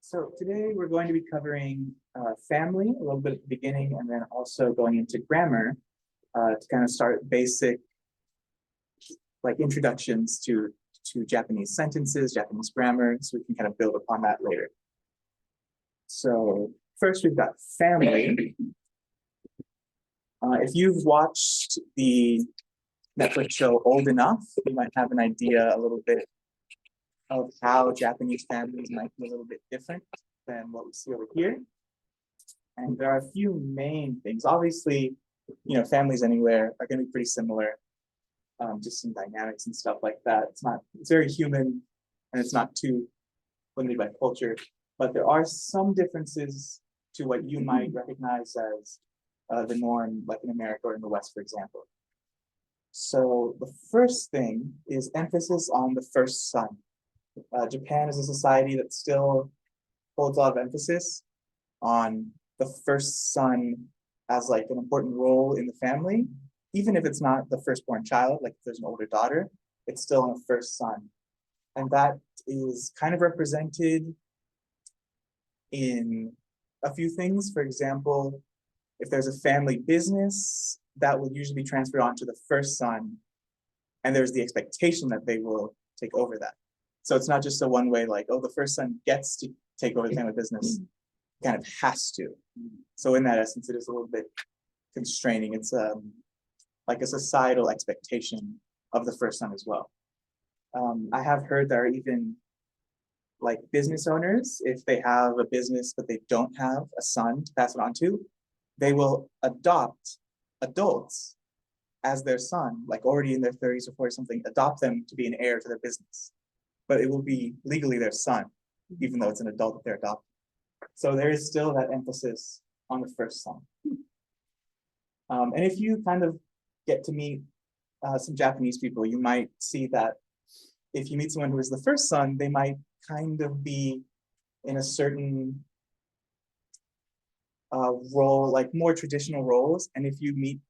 So today we're going to be covering family a little bit at the beginning, and then also going into grammar to kind of start basic like introductions to Japanese sentences, Japanese grammar, so we can kind of build upon that later. So first we've got family. If you've watched the Netflix show Old Enough, you might have an idea a little bit of how Japanese families might be a little bit different than what we see over here. And there are a few main things. Obviously, families anywhere are going to be pretty similar, just some dynamics and stuff like that. It's very human, and it's not too limited by culture, but there are some differences to what you might recognize as the norm, like in America or in the West, for example. So the first thing is emphasis on the first son. Japan is a society that still holds a lot of emphasis on the first son as like an important role in the family, even if it's not the firstborn child, like if there's an older daughter, it's still a first son. And that is kind of represented in a few things. For example, if there's a family business, that will usually be transferred on to the first son, and there's the expectation that they will take over that. So it's not just a one-way, like, oh, the first son gets to take over the family business, kind of has to. So in that essence, it is a little bit constraining. It's like a societal expectation of the first son as well. I have heard there are even like business owners, if they have a business but they don't have a son to pass it on to, they will adopt adults as their son, like already in their 30s or 40 something, adopt them to be an heir to their business. But it will be legally their son, even though it's an adult that they're adopting. So there is still that emphasis on the first son. And if you kind of get to meet some Japanese people, you might see that if you meet someone who is the first son, they might kind of be in a certain role, like more traditional roles. And if you meet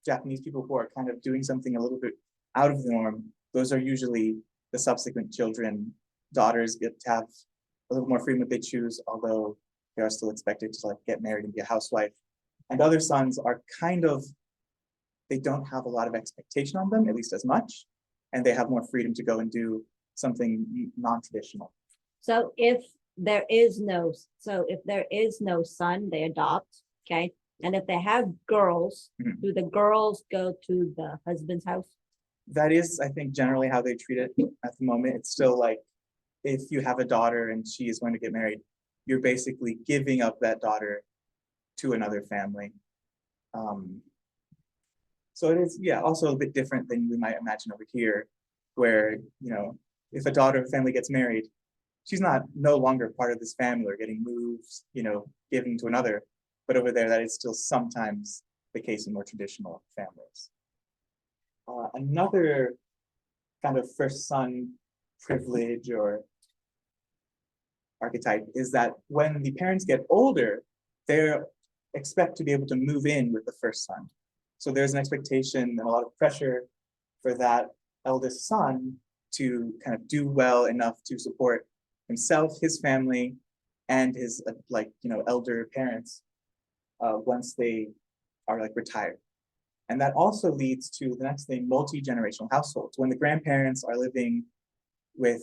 Japanese people who are kind of doing something a little bit out of the norm, those are usually the subsequent children. Daughters get to have a little more freedom if they choose, although they are still expected to like get married and be a housewife. And other sons are kind of, they don't have a lot of expectation on them, at least as much, and they have more freedom to go and do something non-traditional. So if there is no son, they adopt, okay? And if they have girls, do the girls go to the husband's house? That is, I think, generally how they treat it at the moment. It's still like, if you have a daughter and she is going to get married, you're basically giving up that daughter to another family. So it is, yeah, also a bit different than we might imagine over here, where, if a daughter of a family gets married, she's no longer part of this family or getting moved, given to another. But over there, that is still sometimes the case in more traditional families. Another kind of first son privilege or archetype is that when the parents get older, they expect to be able to move in with the first son. So there's an expectation and a lot of pressure for that eldest son to kind of do well enough to support himself, his family, and his elder parents once they are like retired. And that also leads to the next thing, multi-generational households. When the grandparents are living with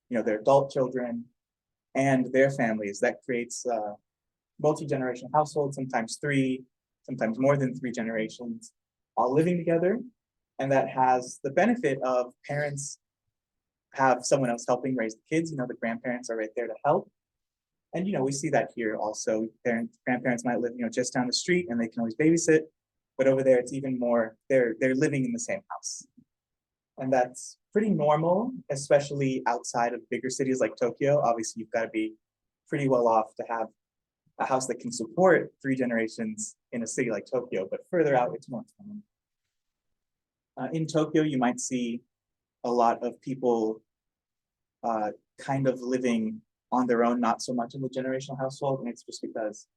their adult children and their families, that creates multi-generational households, sometimes three, sometimes more than three generations, all living together. And that has the benefit of parents have someone else helping raise the kids. The grandparents are right there to help. And we see that here also. Grandparents might live just down the street and they can always babysit. But over there, it's even more, they're living in the same house. And that's pretty normal, especially outside of bigger cities like Tokyo. Obviously, you've got to be pretty well off to have a house that can support three generations in a city like Tokyo, but further out, it's more common. In Tokyo, you might see a lot of people kind of living on their own, not so much in the generational household, and it's just because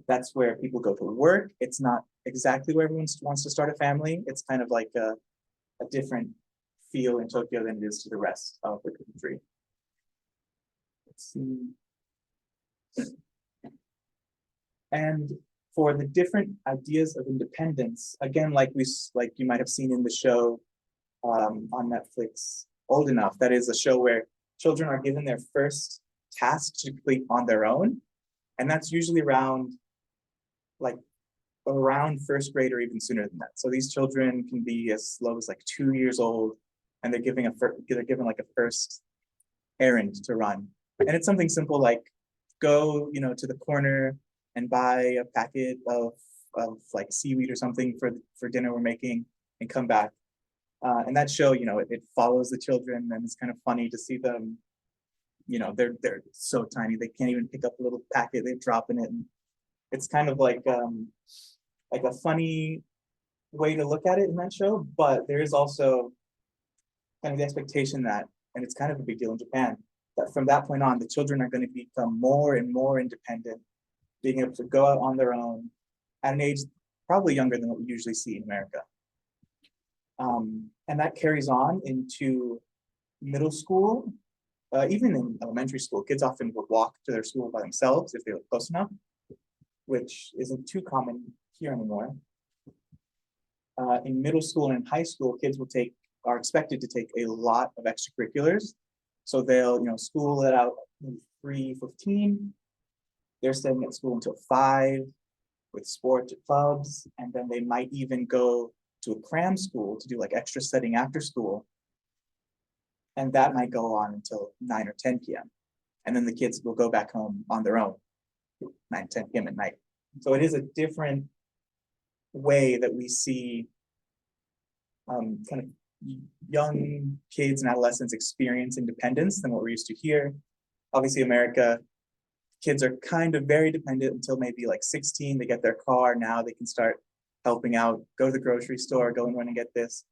that's where people go to work. It's not exactly where everyone wants to start a family. It's kind of like a different feel in Tokyo than it is to the rest of the country. Let's see. And for the different ideas of independence, again, like you might have seen in the show on Netflix, Old Enough, that is a show where children are given their first task to complete on their own. And that's usually around first grade or even sooner than that. So these children can be as low as like 2 years old, and they're given like a first errand to run. And it's something simple like go, to the corner and buy a packet of like seaweed or something for dinner we're making, and come back. And that show, it follows the children, and it's kind of funny to see them. They're so tiny they can't even pick up a little packet. They drop in it, and it's kind of like a funny way to look at it in that show. But there is also kind of the expectation that, and it's kind of a big deal in Japan, that from that point on, the children are going to become more and more independent, being able to go out on their own at an age probably younger than what we usually see in America. And that carries on into middle school, even in elementary school. Kids often will walk to their school by themselves if they live close enough, which isn't too common here anymore. In middle school and in high school, kids are expected to take a lot of extracurriculars. So they'll, school let out 3:15. They're staying at school until 5 with sports at clubs, and then they might even go to a cram school to do like extra studying after school. And that might go on until 9 or 10 p.m. And then the kids will go back home on their own, 9, 10 p.m. at night. So it is a different way that we see kind of young kids and adolescents experience independence than what we're used to here. Obviously, America, kids are kind of very dependent until maybe like 16. They get their car. Now they can start helping out, go to the grocery store, go and run and get this.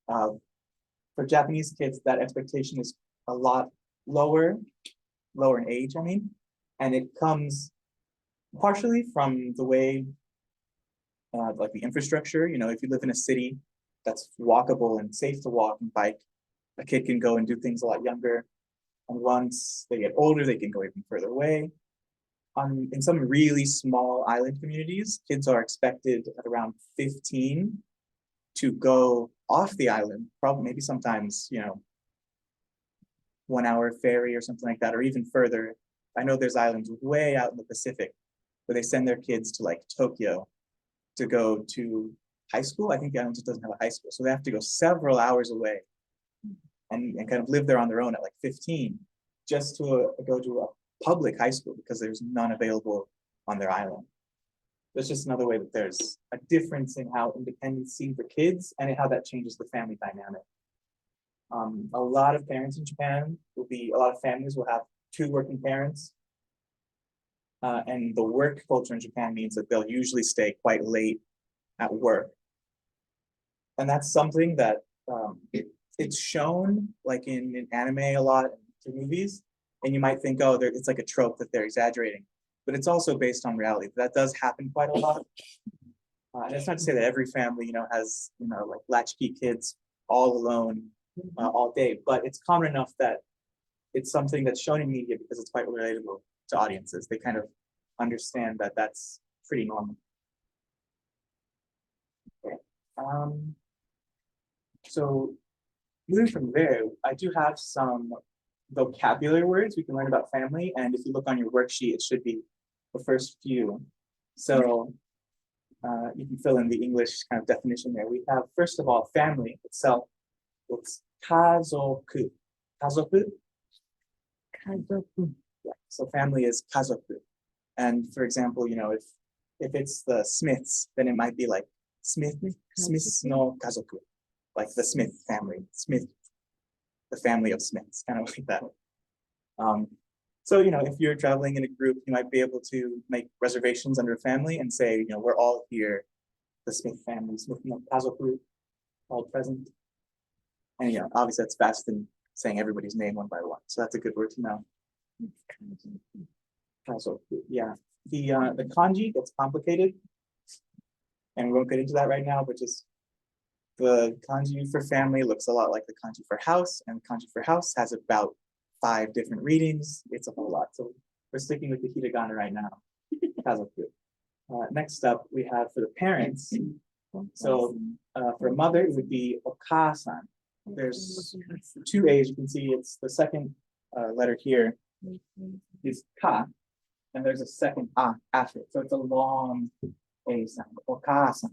For Japanese kids, that expectation is a lot lower in age, I mean, and it comes partially from the way, like the infrastructure, if you live in a city that's walkable and safe to walk and bike, a kid can go and do things a lot younger. And once they get older, they can go even further away. In some really small island communities, kids are expected at around 15 to go off the island, probably maybe sometimes, 1 hour ferry or something like that, or even further. I know there's islands way out in the Pacific where they send their kids to like Tokyo to go to high school. I think the island just doesn't have a high school. So they have to go several hours away and kind of live there on their own at like 15 just to go to a public high school because there's none available on their island. That's just another way that there's a difference in how independence is seen for kids and how that changes the family dynamic. A lot of parents in Japan a lot of families will have 2 working parents. And the work culture in Japan means that they'll usually stay quite late at work. And that's something that it's shown like in anime a lot, in movies, and you might think, oh, it's like a trope that they're exaggerating, but it's also based on reality. That does happen quite a lot. And it's not to say that every family, has, like latchkey kids all alone all day, but it's common enough that it's something that's shown in media because it's quite relatable to audiences. They kind of understand that that's pretty normal. Okay. So moving from there, I do have some vocabulary words we can learn about family. And if you look on your worksheet, it should be the first few. So you can fill in the English kind of definition there. We have, first of all, family itself. It's kazoku. Kazoku? Kazoku. Yeah. So family is kazoku. And for example, if it's the Smiths, then it might be like Smiths no kazoku, like the Smith family, the family of Smiths, kind of like that. So, if you're traveling in a group, you might be able to make reservations under a family and say, we're all here, the Smith family, Smith no kazoku, all present. And, obviously that's faster than saying everybody's name one by one. So that's a good word to know. Kazoku, yeah. The kanji gets complicated, and we won't get into that right now, but just the kanji for family looks a lot like the kanji for house, and kanji for house has about 5 different readings. It's a whole lot. So we're sticking with the hiragana right now. Kazoku. Next up, we have for the parents. So for a mother, it would be okasan. There's two A's. You can see it's the second letter here is ka, and there's a second a after it. So it's a long A sound. Okasan.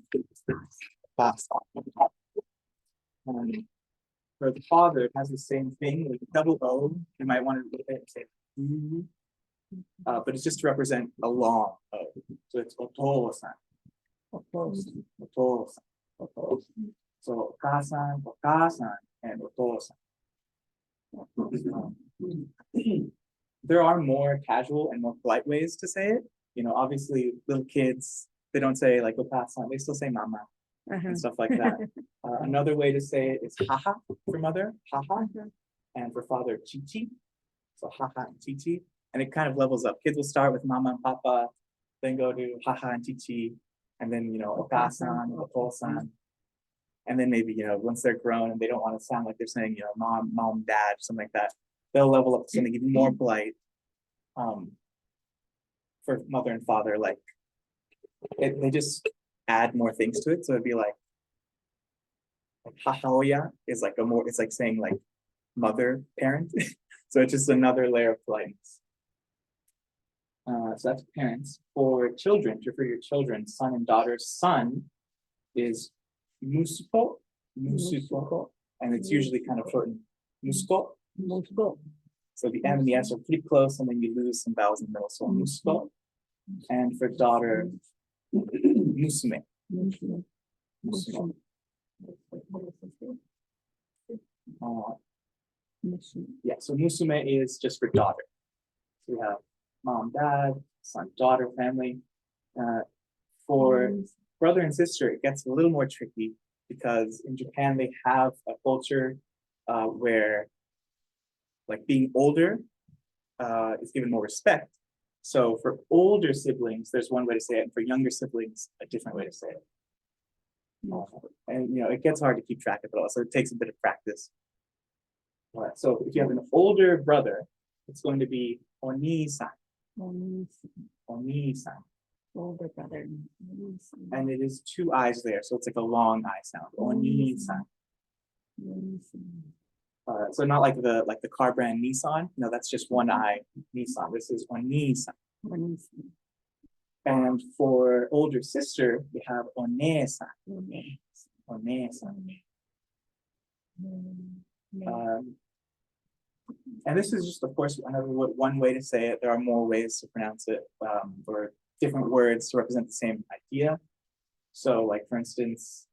For the father, it has the same thing with double O. You might want to look at it and say, but it's just to represent a long O. So it's otosan. Otosan. So okasan, okasan, and otosan. There are more casual and more polite ways to say it. Obviously, little kids, they don't say like okasan, they still say mama and stuff like that. Another way to say it is haha for mother, haha, and for father, chichi. So haha and chichi. And it kind of levels up. Kids will start with mama and papa, then go to haha and chichi, and then, okasan, otosan. And then maybe, once they're grown and they don't want to sound like they're saying, mom, dad, something like that, they'll level up to something even more polite for mother and father. Like, they just add more things to it. So it'd be like hahaoya is like it's like saying like mother, parent. So it's just another layer of politeness. So that's parents. For children, to refer your children, son and daughter, son is musuko, and it's usually kind of shortened musuko. So the M and the S are pretty close, and then you lose some vowels in the middle. So musuko. And for daughter, musume. Yeah, so musume is just for daughter. So we have mom, dad, son, daughter, family. For brother and sister, it gets a little more tricky because in Japan they have a culture where like being older is given more respect. So for older siblings, there's one way to say it, and for younger siblings, a different way to say it. And it gets hard to keep track of it all, so it takes a bit of practice. All right, so if you have an older brother, it's going to be oni-san. Oni-san. Older brother. And it is two I's there, so it's like a long I sound. Oni-san. So not like the car brand Nissan. No, that's just one I, Nissan. This is oni-san. And for older sister, we have one-san. One-san. And this is just, of course, one way to say it. There are more ways to pronounce it, or different words to represent the same idea. So, like for instance,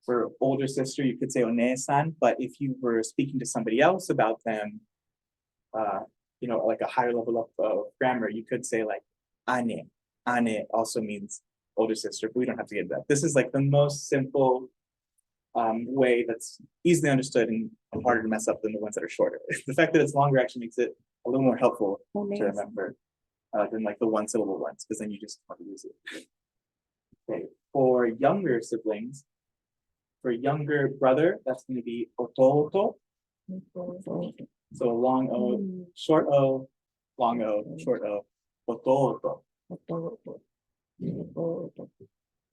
for older sister, you could say one-san, but if you were speaking to somebody else about them, like a higher level of grammar, you could say like ane. Ane also means older sister, but we don't have to get into that. This is like the most simple way that's easily understood and harder to mess up than the ones that are shorter. The fact that it's longer actually makes it a little more helpful to remember than like the one syllable ones, because then you just want to use it. Okay, for younger siblings, for younger brother, that's going to be ototo. So long O, short O, long O, short O, ototo.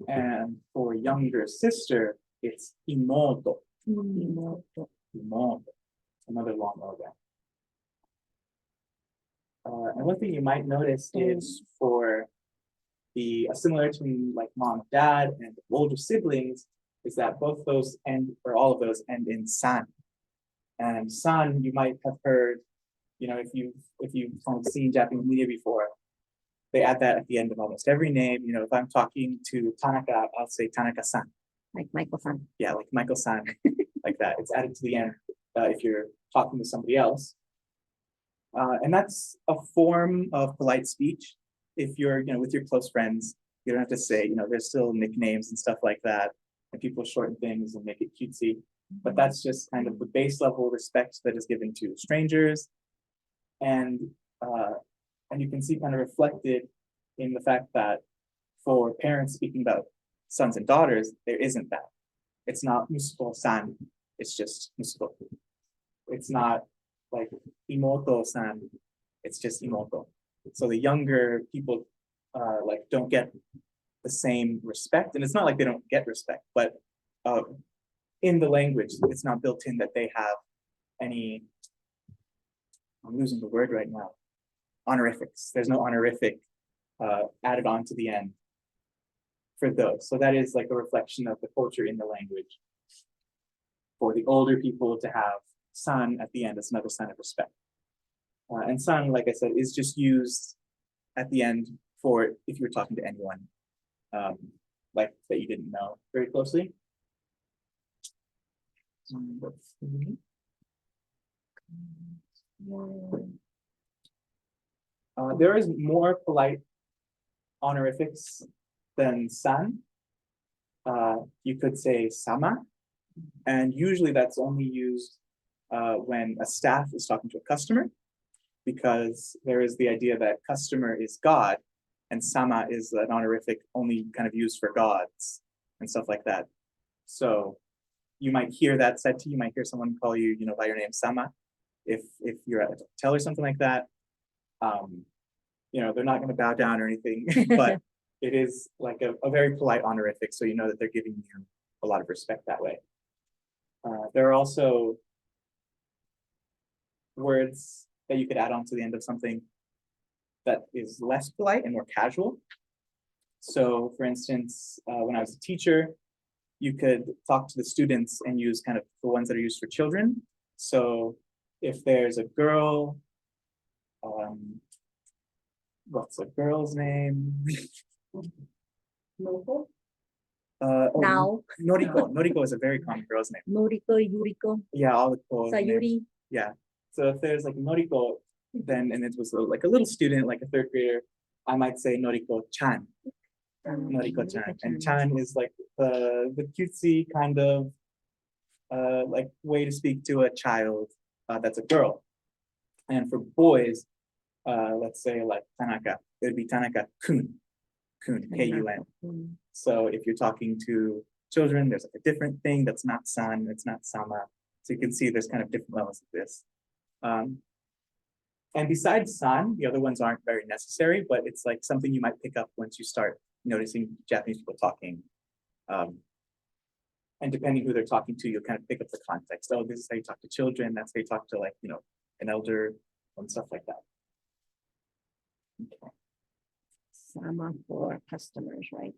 And for younger sister, it's imoto. Imoto. Another long O there. And one thing you might notice is for the similarity between like mom, dad, and older siblings is that both those end, or all of those end in san. And san, you might have heard, if you've seen Japanese media before, they add that at the end of almost every name. If I'm talking to Tanaka, I'll say Tanaka-san. Like Michael-san. Yeah, like Michael-san, like that. It's added to the end if you're talking to somebody else. And that's a form of polite speech. If you're, with your close friends, you don't have to say, there's still nicknames and stuff like that, and people shorten things and make it cutesy. But that's just kind of the base level respect that is given to strangers. And you can see kind of reflected in the fact that for parents speaking about sons and daughters, there isn't that. It's not musuko-san, it's just musuko. It's not like imoto-san, it's just imoto. So the younger people don't get the same respect. And it's not like they don't get respect, but in the language, it's not built in that they have any, I'm losing the word right now, honorifics. There's no honorific added on to the end for those. So that is like a reflection of the culture in the language. For the older people to have san at the end is another sign of respect. And san, like I said, is just used at the end for if you're talking to anyone like that you didn't know very closely. There is more polite honorifics than san. You could say sama, and usually that's only used when a staff is talking to a customer, because there is the idea that customer is God, and sama is an honorific only kind of used for gods and stuff like that. So you might hear that said to you, you might hear someone call you, by your name sama, if you're at a hotel or something like that. They're not going to bow down or anything, but it is like a very polite honorific, so you know that they're giving you a lot of respect that way. There are also words that you could add on to the end of something that is less polite and more casual. So for instance, when I was a teacher, you could talk to the students and use kind of the ones that are used for children. So if there's a girl, what's a girl's name? Now. Noriko. Noriko is a very common girl's name. Noriko, Yuriko, Yeah, all the cool names. Sayuri. Yeah. So if there's like Noriko, then, and it was like a little student, like a third grader, I might say Noriko-chan. Noriko-chan. And chan is like the cutesy kind of like way to speak to a child that's a girl. And for boys, let's say like Tanaka, it would be Tanaka-kun. Kun, K-U-N. So if you're talking to children, there's like a different thing that's not san, it's not sama. So you can see there's kind of different levels of this. And besides san, the other ones aren't very necessary, but it's like something you might pick up once you start noticing Japanese people talking. And depending who they're talking to, you'll kind of pick up the context. Oh, this is how you talk to children. That's how you talk to, like, an elder and stuff like that. Okay. Sama for customers, right?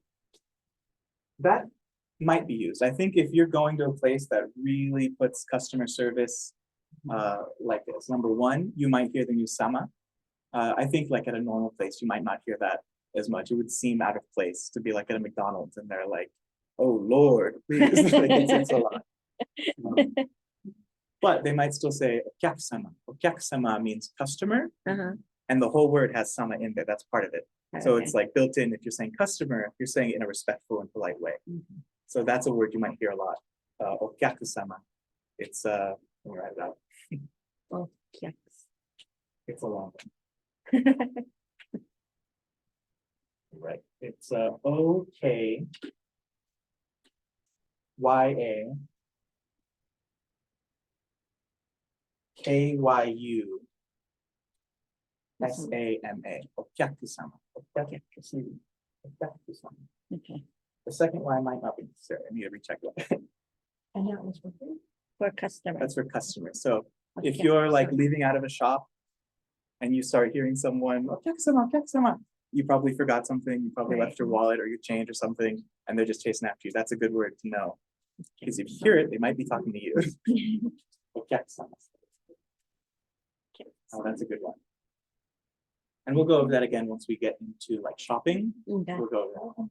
That might be used. I think if you're going to a place that really puts customer service like as number one, you might hear them use sama. I think like at a normal place, you might not hear that as much. It would seem out of place to be like at a McDonald's and they're like, oh Lord, please. Like, it's a lot. But they might still say okyakusama. Okyakusama means customer, and the whole word has sama in there. That's part of it. So it's like built in. If you're saying customer, you're saying it in a respectful and polite way. So that's a word you might hear a lot. Okyakusama. It's let me write it out. It's a long one. Right. It's O-K-Y-A K-Y-U S-A-M-A. Okyakusama. Okyakusama. Okay. The second Y might not be necessary. I need to recheck that. And that was for customers. That's for customers. So if you're like leaving out of a shop and you start hearing someone, okyakusama, okyakusama, you probably forgot something, you probably left your wallet or your change or something, and they're just chasing after you. That's a good word to know. Because if you hear it, they might be talking to you. Okyakusama. Oh, that's a good one. And we'll go over that again once we get into like shopping. We'll go over that.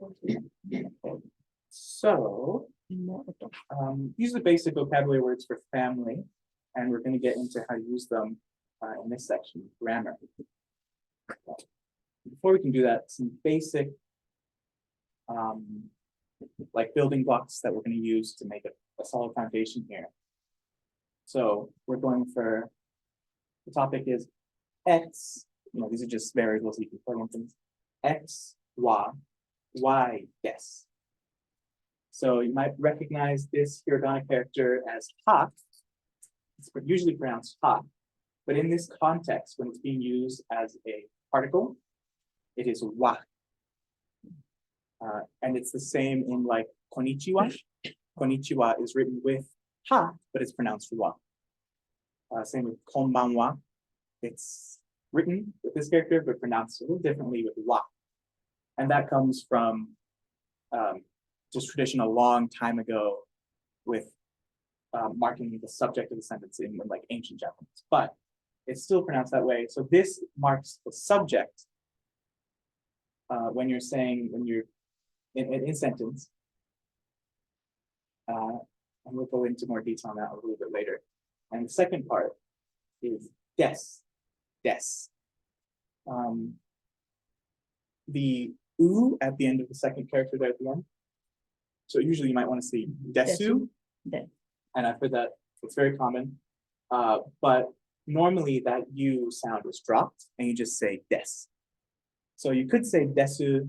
Okay. So these are the basic vocabulary words for family, and we're going to get into how to use them in this section, grammar. Before we can do that, some basic like building blocks that we're going to use to make a solid foundation here. So we're going for, the topic is X, these are just variables you can plug in things. X, Y, yes. So you might recognize this hiragana character as ha. It's usually pronounced ha, but in this context, when it's being used as a particle, it is wa. And it's the same in like konnichiwa. Konnichiwa is written with ha, but it's pronounced wa. Same with konbanwa. It's written with this character, but pronounced a little differently with wa. And that comes from just tradition a long time ago with marking the subject of the sentence in like ancient Japanese, but it's still pronounced that way. So this marks the subject when you're in sentence. And we'll go into more detail on that a little bit later. And the second part is des. The u at the end of the second character there at the end. So usually you might want to see desu. Des. And I've heard that it's very common. But normally that u sound is dropped and you just say des. So you could say desu.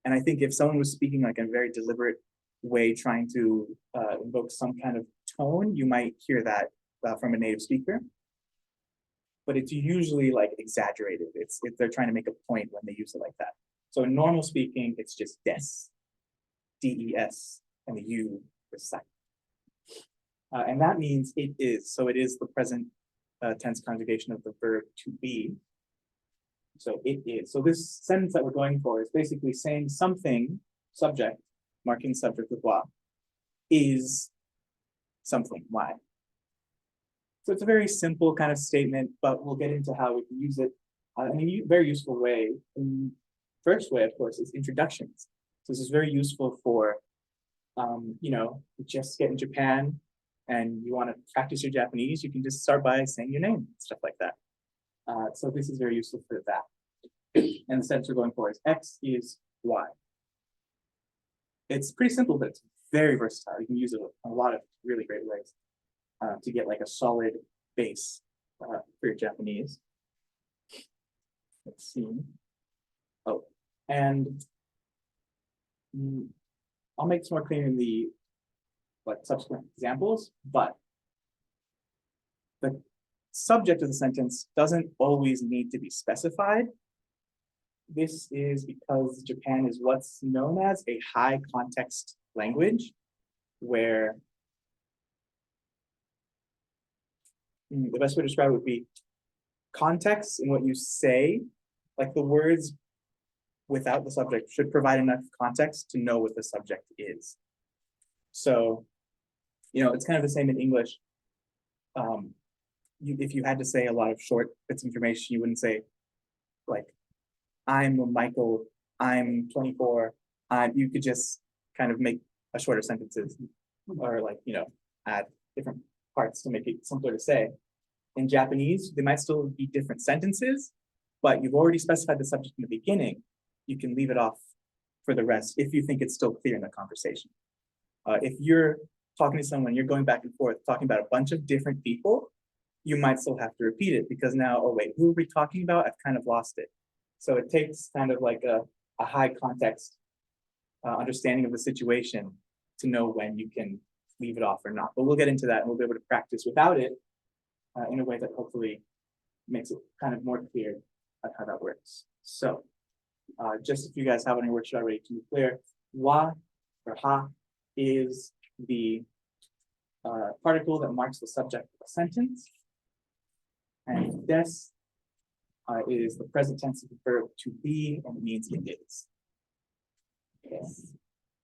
And I think if someone was speaking like in a very deliberate way, trying to invoke some kind of tone, you might hear that from a native speaker. But it's usually like exaggerated. It's if they're trying to make a point when they use it like that. So in normal speaking, it's just des, des, and the u is silent. And that means it is. So it is the present tense conjugation of the verb to be. So it is. So this sentence that we're going for is basically saying something, subject, marking subject with wa, is something, why. So it's a very simple kind of statement, but we'll get into how we can use it in a very useful way. And first way, of course, is introductions. So this is very useful for, you just get in Japan and you want to practice your Japanese, you can just start by saying your name, stuff like that. So this is very useful for that. And the sentence we're going for is X is Y. It's pretty simple, but it's very versatile. You can use it in a lot of really great ways to get like a solid base for your Japanese. Let's see. Oh, and I'll make this more clear in the subsequent examples, but the subject of the sentence doesn't always need to be specified. This is because Japan is what's known as a high context language, where the best way to describe it would be context in what you say, like the words without the subject should provide enough context to know what the subject is. So, it's kind of the same in English. If you had to say a lot of short bits of information, you wouldn't say like, I'm Michael, I'm 24. You could just kind of make a shorter sentences or add different parts to make it simpler to say. In Japanese, they might still be different sentences, but you've already specified the subject in the beginning. You can leave it off for the rest if you think it's still clear in the conversation. If you're talking to someone, you're going back and forth, talking about a bunch of different people, you might still have to repeat it because now, oh wait, who are we talking about? I've kind of lost it. So it takes kind of like a high context understanding of the situation to know when you can leave it off or not. But we'll get into that and we'll be able to practice without it in a way that hopefully makes it kind of more clear how that works. So just if you guys have any worksheet already to be clear, wa or ha is the particle that marks the subject of a sentence. And des is the present tense of the verb to be, and it means it is. Yes.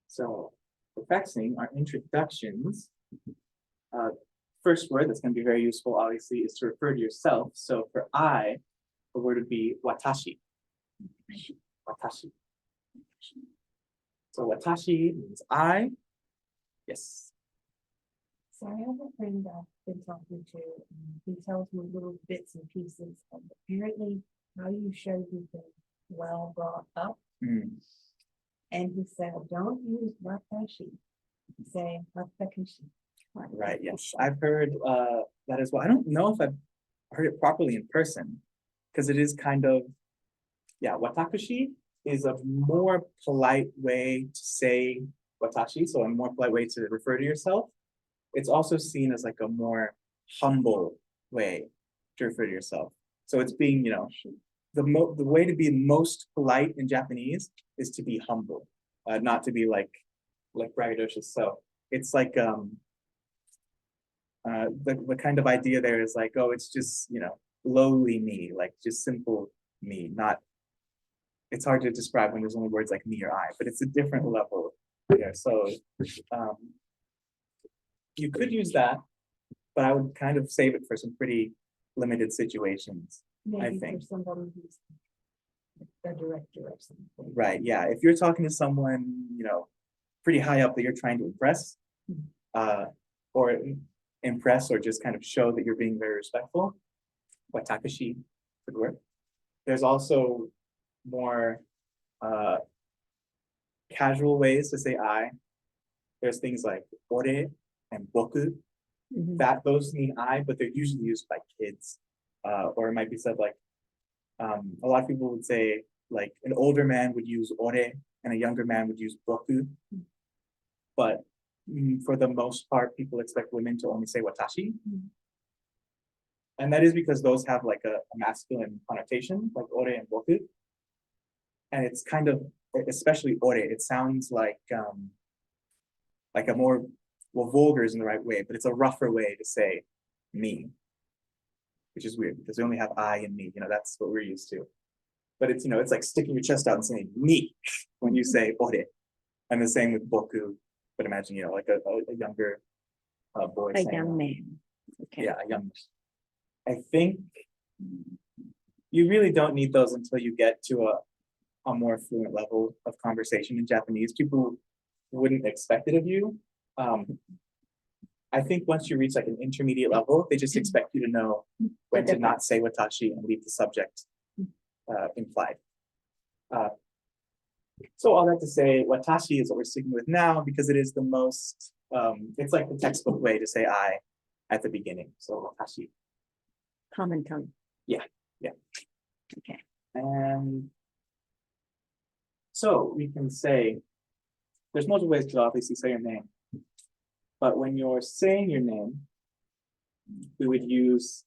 So for practicing our introductions, first word that's going to be very useful, obviously, is to refer to yourself. So for I, the word would be watashi. Watashi. So watashi means I. Yes. So I have a friend I've been talking to, and he tells me little bits and pieces of apparently how you show you've been well brought up. And he said, don't use watashi, say watakushi. Right, yes. I've heard that as well. I don't know if I've heard it properly in person, because it is kind of, watakushi is a more polite way to say watashi, so a more polite way to refer to yourself. It's also seen as like a more humble way to refer to yourself. So it's being, the way to be most polite in Japanese is to be humble. not to be like braggadocious. So it's like the kind of idea there is like, oh, it's just, you know, lowly me, like just simple me, not, it's hard to describe when there's only words like me or I, but it's a different level there. So you could use that, but I would kind of save it for some pretty limited situations. Maybe think. for somebody who's a director or something. Right, yeah. If you're talking to someone, you know, pretty high up that you're trying to impress, or impress or just kind of show that you're being very respectful, watakashi could work. There's also more casual ways to say I. There's things like ore and boku. That those mean I, but they're usually used by kids. Or it might be said like, a lot of people would say like an older man would use ore and a younger man would use boku. But for the most part, people expect women to only say watashi. And that is because those have like a masculine connotation, like ore and boku. And it's kind of, especially ore, it sounds like a more, well, vulgar isn't the right way, but it's a rougher way to say me, which is weird because we only have I and me, you know, that's what we're used to. But it's, you know, it's like sticking your chest out and saying me when you say ore. And the same with boku, but imagine, you know, like a younger boy A saying young man. Okay. yeah, a young. I think you really don't need those until you get to a more fluent level of conversation in Japanese. People wouldn't expect it of you. I think once you reach like an intermediate level, they just expect you to know when to not say watashi and leave the subject implied. So all that to say, watashi is what we're sticking with now because it is the most, it's like the textbook way to say I at the beginning. So watashi. Common tongue. Yeah. Okay. And so we can say, there's multiple ways to obviously say your name. But when you're saying your name, we would use,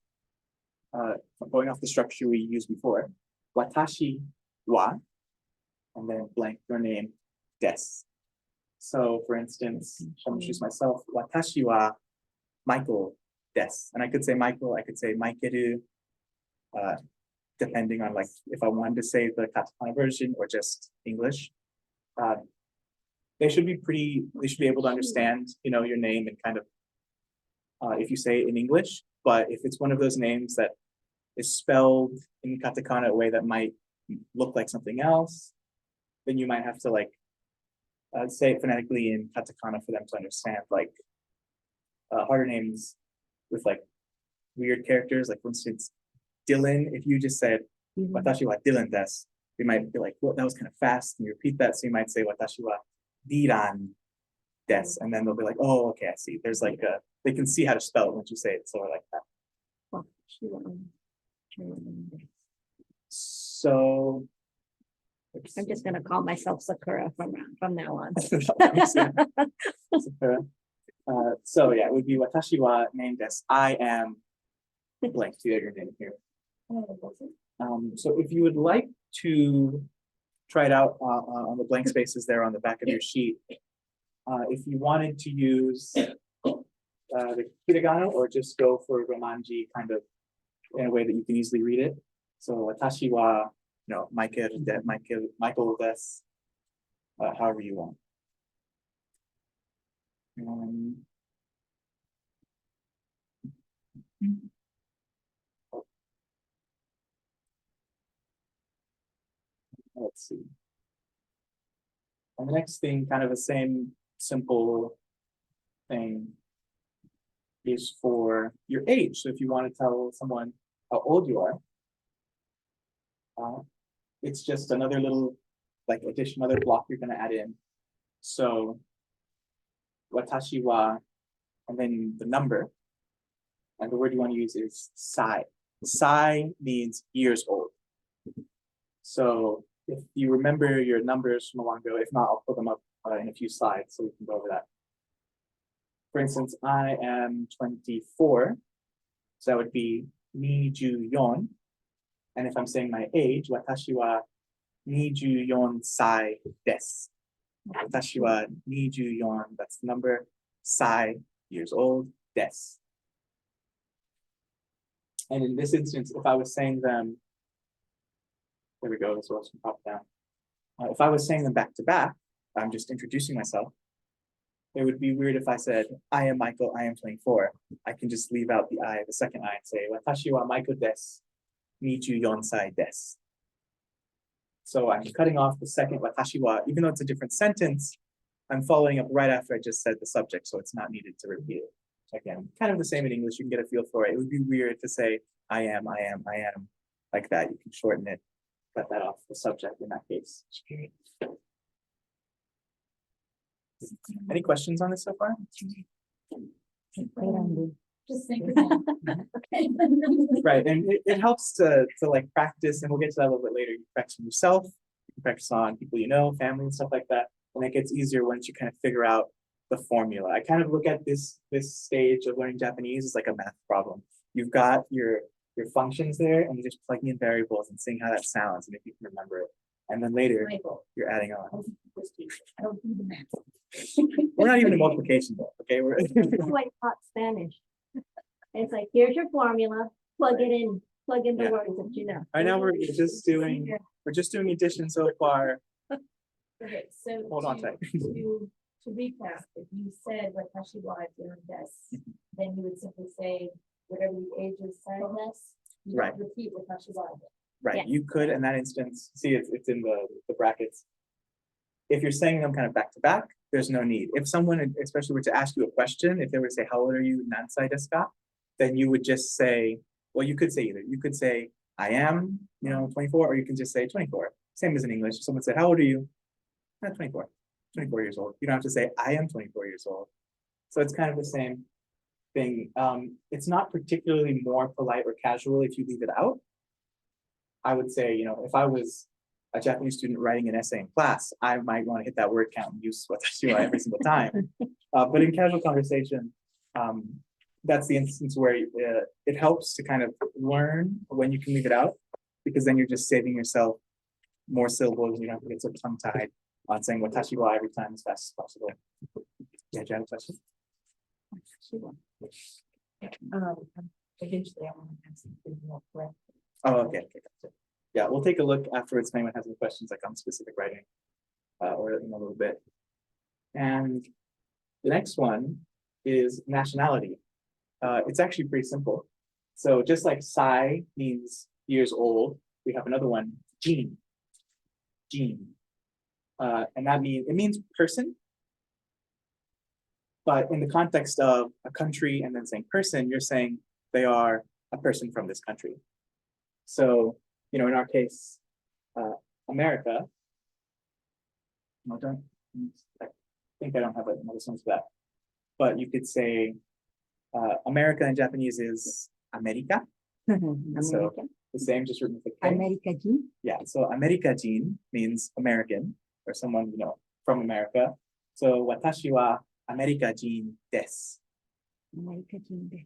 going off the structure we used before, watashi wa, and then blank your name, desu. So for instance, I'll introduce myself, watashi wa Michael desu. And I could say Michael, I could say Maikeru, depending on like if I wanted to say the katakana version or just English. They should be able to understand, you know, your name and kind of if you say it in English. But if it's one of those names that is spelled in katakana a way that might look like something else, then you might have to like say it phonetically in katakana for them to understand. Like harder names with like weird characters, like for instance, Dylan. If you just said watashi wa Dylan desu, they might be like, well, that was kind of fast. And you repeat that, so you might say watashi wa Diran desu, and then they'll be like, oh, okay, I see. There's like they can see how to spell it once you say it, so like that. So I'm just gonna call myself Sakura from now on. So yeah, it would be watashi wa name desu. I am blank. So you have your name here. So if you would like to try it out on the blank spaces there on the back of your sheet, if you wanted to use the hiragana or just go for romanji kind of in a way that you can easily read it. So watashi wa, no, Michael desu, however you want. Let's see. And the next thing, kind of the same simple thing, is for your age. So if you want to tell someone how old you are, it's just another little like addition, another block you're going to add in. So watashi wa, and then the number, and the word you want to use is sai. Sai means years old. So if you remember your numbers from a while ago, if not, I'll pull them up in a few slides so we can go over that. For instance, I am 24, so that would be 24. And if I'm saying my age, watashi wa 24 sai desu. Watashi wa 24, that's the number. Sai, years old, desu. And in this instance, if I was saying them, there we go, this will pop down. If I was saying them back to back, I'm just introducing myself. It would be weird if I said, I am Michael, I am 24. I can just leave out the I, the second I, and say, Watashi wa Michael desu, 24 sai desu. So I'm cutting off the second watashi wa, even though it's a different sentence, I'm following up right after I just said the subject, so it's not needed to repeat it. Again, kind of the same in English, you can get a feel for it. It would be weird to say, I am, like that. You can shorten it, cut that off the subject in that case. Any questions on this so far? Just think. Right, and it helps to like practice, and we'll get to that a little bit later. You practice on yourself, you can practice on people you know, family and stuff like that. And it gets easier once you kind of figure out the formula. I kind of look at this stage of learning Japanese as like a math problem. You've got your functions there, and you're just plugging in variables and seeing how that sounds, and if you can remember it. And then later, you're adding on. I don't do the math. We're not even in multiplication though, okay? We're It's like hot Spanish. It's like, here's your formula, plug it in, plug in the Yeah. words that you know. right now we're just doing addition so far. Okay, so. Hold on tight. To recap, if you said watashi wa doing this, then you would simply say whatever the age is saying this. You Right. don't repeat watashi wa. Right, Yeah. you could in that instance, see it's in the brackets. If you're saying them kind of back to back, there's no need. If someone especially were to ask you a question, if they were to say, how old are you, nansai desu ka? Then you would just say, well, you could say either. You could say, I am, 24, or you can just say 24. Same as in English. If someone said, how old are you? 24 years old. You don't have to say, I am 24 years old. So it's kind of the same thing. It's not particularly more polite or casual if you leave it out. I would say, if I was a Japanese student writing an essay in class, I might want to hit that word count and use watashi wa every single time. But in casual conversation, that's the instance where it helps to kind of learn when you can leave it out, because then you're just saving yourself more syllables. You don't have to get so tongue-tied on saying watashi wa every time as fast as possible. Yeah, do you have a question? Eventually I want to have something more correct. Oh, okay, gotcha. Yeah, we'll take a look afterwards if anyone has any questions like on specific writing or in a little bit. And the next one is nationality. It's actually pretty simple. So just like sai means years old, we have another one, jin. And that means person. But in the context of a country and then saying person, you're saying they are a person from this country. So, in our case, America. No, I think I don't have another sense for that. But you could say America in Japanese is America. So the same, just written with a K. America-jin. Yeah, so America-jin means American or someone, from America. So watashi wa America-jin desu. America-jin desu.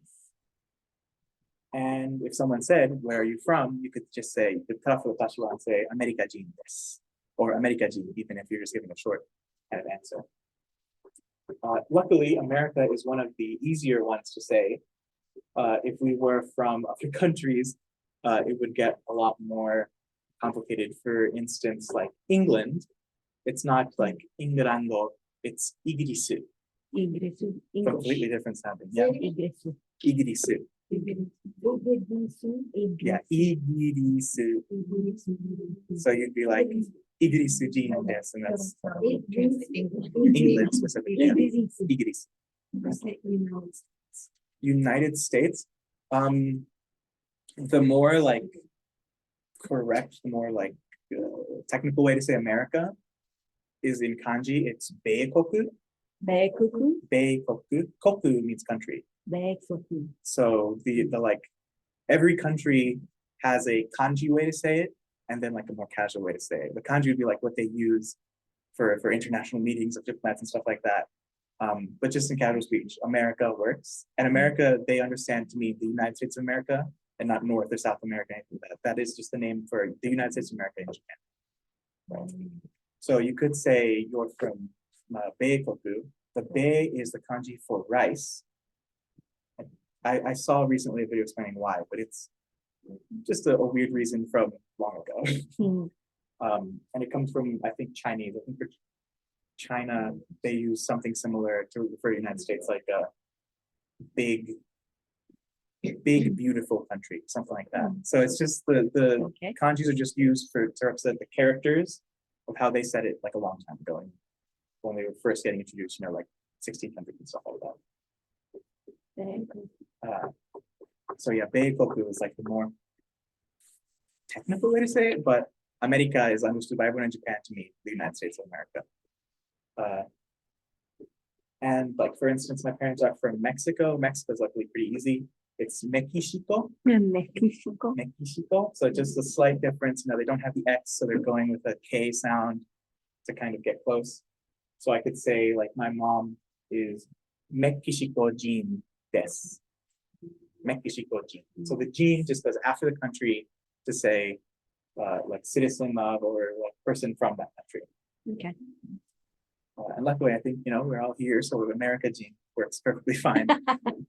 And if someone said, where are you from? You could just say, you could cut off the watashi wa and say America-jin desu. Or America-jin, even if you're just giving a short kind of answer. Luckily, America is one of the easier ones to say. If we were from other countries, it would get a lot more complicated. For instance, like England, it's not like Inglando, it's Igirisu. Igirisu. Completely different sounding. Yeah, Igirisu. Igirisu. Yeah, Igirisu. So you'd be like Igirisu jin desu, and that's England specifically. Yeah. Igirisu. United States. The more like correct, the more like technical way to say America is in kanji. It's Beikoku. Beikoku. Beikoku. Koku means country. Beikoku. So the like every country has a kanji way to say it, and then like a more casual way to say it. The kanji would be like what they use for international meetings of diplomats and stuff like that. But just in casual speech, America works. And America, they understand to mean the United States of America and not North or South America. Anything like that. That is just the name for the United States of America in Japan. So you could say you're from Beikoku. The Be is the kanji for rice. I saw recently a video explaining why, but it's just a weird reason from long ago. And it comes from, I think, Chinese. I think for China, they use something similar to refer to the United States, like a big, beautiful country, something like that. So it's just the Okay. kanjis are just used to represent the characters of how they said it like a long time ago, when they were first getting introduced, like 1600 and stuff like that. So yeah, Beikoku is like the more technical way to say it, but America is understood by everyone in Japan to mean the United States of America. And like, for instance, my parents are from Mexico. Mexico is luckily pretty easy. It's Mexico. Mexico. So just a slight difference. They don't have the X, so they're going with a K sound to kind of get close. So I could say, like, my mom is Mexico Jin des. Mexico Jin. So the Jin just goes after the country to say, like, citizen of, or like person from that country. Okay. And luckily, I think, we're all here, so America Jin works perfectly fine.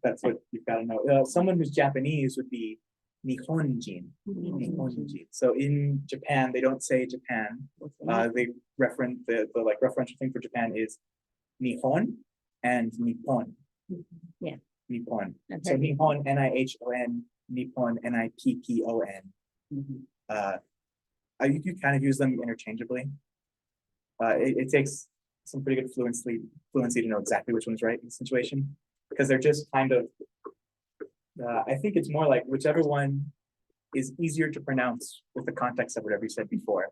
That's what you've got to know. Someone who's Japanese would be Nihonjin. Nihonjin. So in Japan, they don't say Japan. They reference the like referential thing for Japan is Nihon and Nippon. Yeah. Nippon. I've So heard Nihon, Nihon, Nippon, Nippon. You can kind of use them interchangeably. It takes some pretty good fluency to know exactly which one's right in the situation, because they're just kind of, I think it's more like whichever one is easier to pronounce with the context of whatever you said before.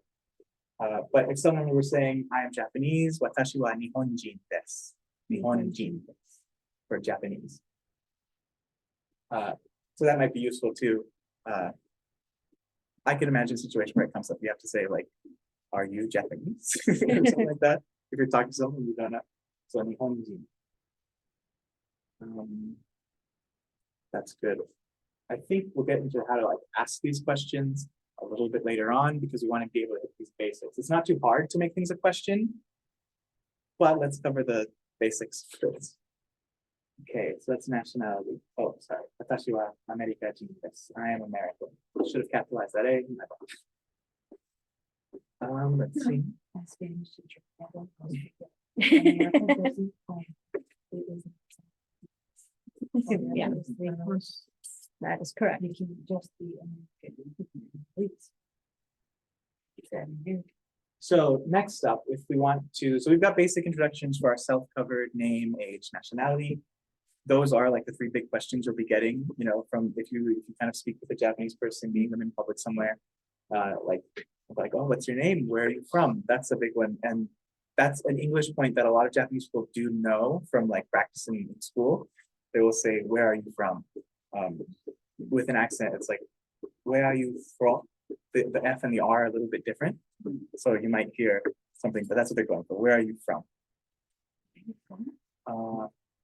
But if someone were saying, I am Japanese, watashi wa Nihonjin desu. Nihonjin desu for Japanese. So that might be useful too. I can imagine a situation where it comes up, you have to say, like, are you Japanese? Or something like that. If you're talking to someone you don't know. So Nihonjin. That's good. I think we'll get into how to like ask these questions a little bit later on, because we want to be able to hit these basics. It's not too hard to make things a question, but let's cover the basics first. Okay, so that's nationality. Oh, sorry. Watashi wa America Jin desu. I am American. Should have capitalized that A. Let's see. Spanish teacher. American doesn't play. It is- Yeah. That is correct. You can just be American. Please. So next up, if we want to, so we've got basic introductions for our self-covered name, age, nationality. Those are like the three big questions you'll be getting, from if you kind of speak with a Japanese person, meeting them in public somewhere, like, oh, what's your name? Where are you from? That's a big one. And that's an English point that a lot of Japanese people do know from like practicing in school. They will say, where are you from? With an accent, it's like, where are you from? The F and the R are a little bit different. So you might hear something, but that's what they're going for. Where are you from?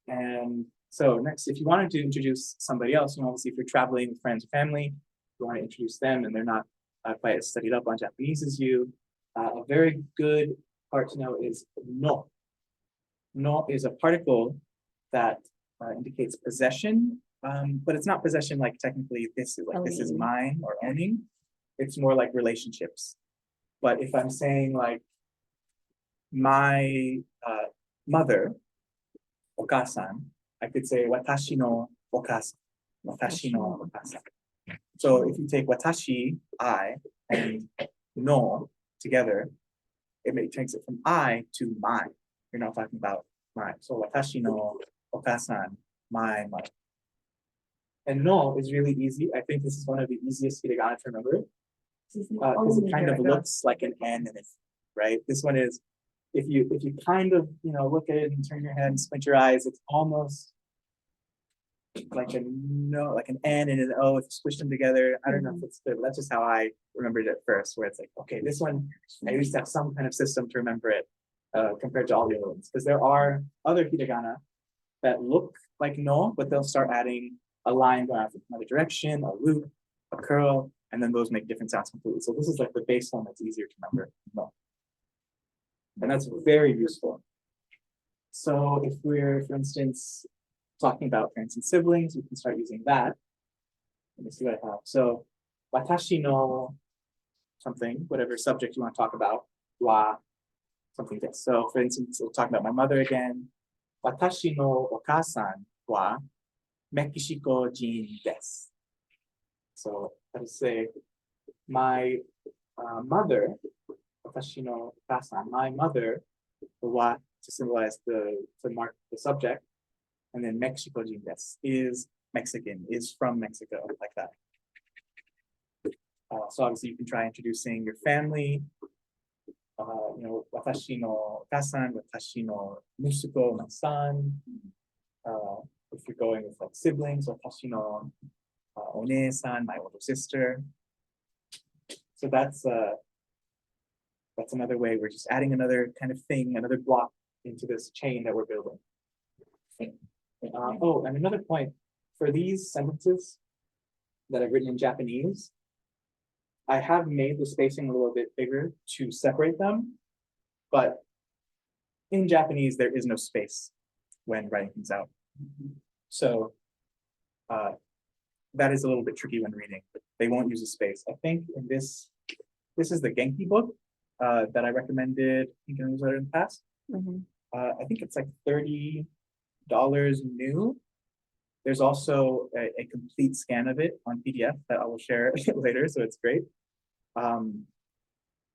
And so next, if you wanted to introduce somebody else, obviously if you're traveling with friends or family, you want to introduce them and they're not quite as studied up on Japanese as you. A very good part to know is no. No is a particle that indicates possession, but it's not possession like technically this is mine or owning. It's more like relationships. But if I'm saying like my mother, okasan, I could say watashi no okasan. Watashi no okasan. So if you take watashi, I, and no together, it takes it from I to my. You're not talking about my. So watashi no okasan, my mother. And no is really easy. I think this is one of the easiest hiragana to remember. Because it kind of looks like an N in it, right? This one is, if you kind of look at it and turn your head and squint your eyes, it's almost like a no, like an N and an O if you squish them together. I don't know if it's good, but that's just how I remembered it first, where it's like, okay, this one, I used to have some kind of system to remember it compared to all the other ones. Because there are other hiragana that look like no, but they'll start adding a line going off in another direction, a loop, a curl, and then those make different sounds completely. So this is like the base one that's easier to remember. No. And that's very useful. So if we're, for instance, talking about parents and siblings, we can start using that. Let me see what I have. So, watashi no something, whatever subject you want to talk about, wa something this. So for instance, we'll talk about my mother again. Watashi no okasan wa Mexico jin desu. So I would say my mother, watashi no okasan, my mother, the wa to symbolize to mark the subject, and then Mexico jin desu is Mexican, is from Mexico, like that. So obviously you can try introducing your family, watashi no okasan, watashi no musuko, my son. If you're going with like siblings, watashi no one-san, my older sister. So that's another way. We're just adding another kind of thing, another block into this chain that we're building. Oh, and another point, for these sentences that I've written in Japanese, I have made the spacing a little bit bigger to separate them, but in Japanese, there is no space when writing things out. So that is a little bit tricky when reading. They won't use a space. I think in this is the Genki book that I recommended in the newsletter in the past. I think it's like $30 new. There's also a complete scan of it on PDF that I will share later, so it's great.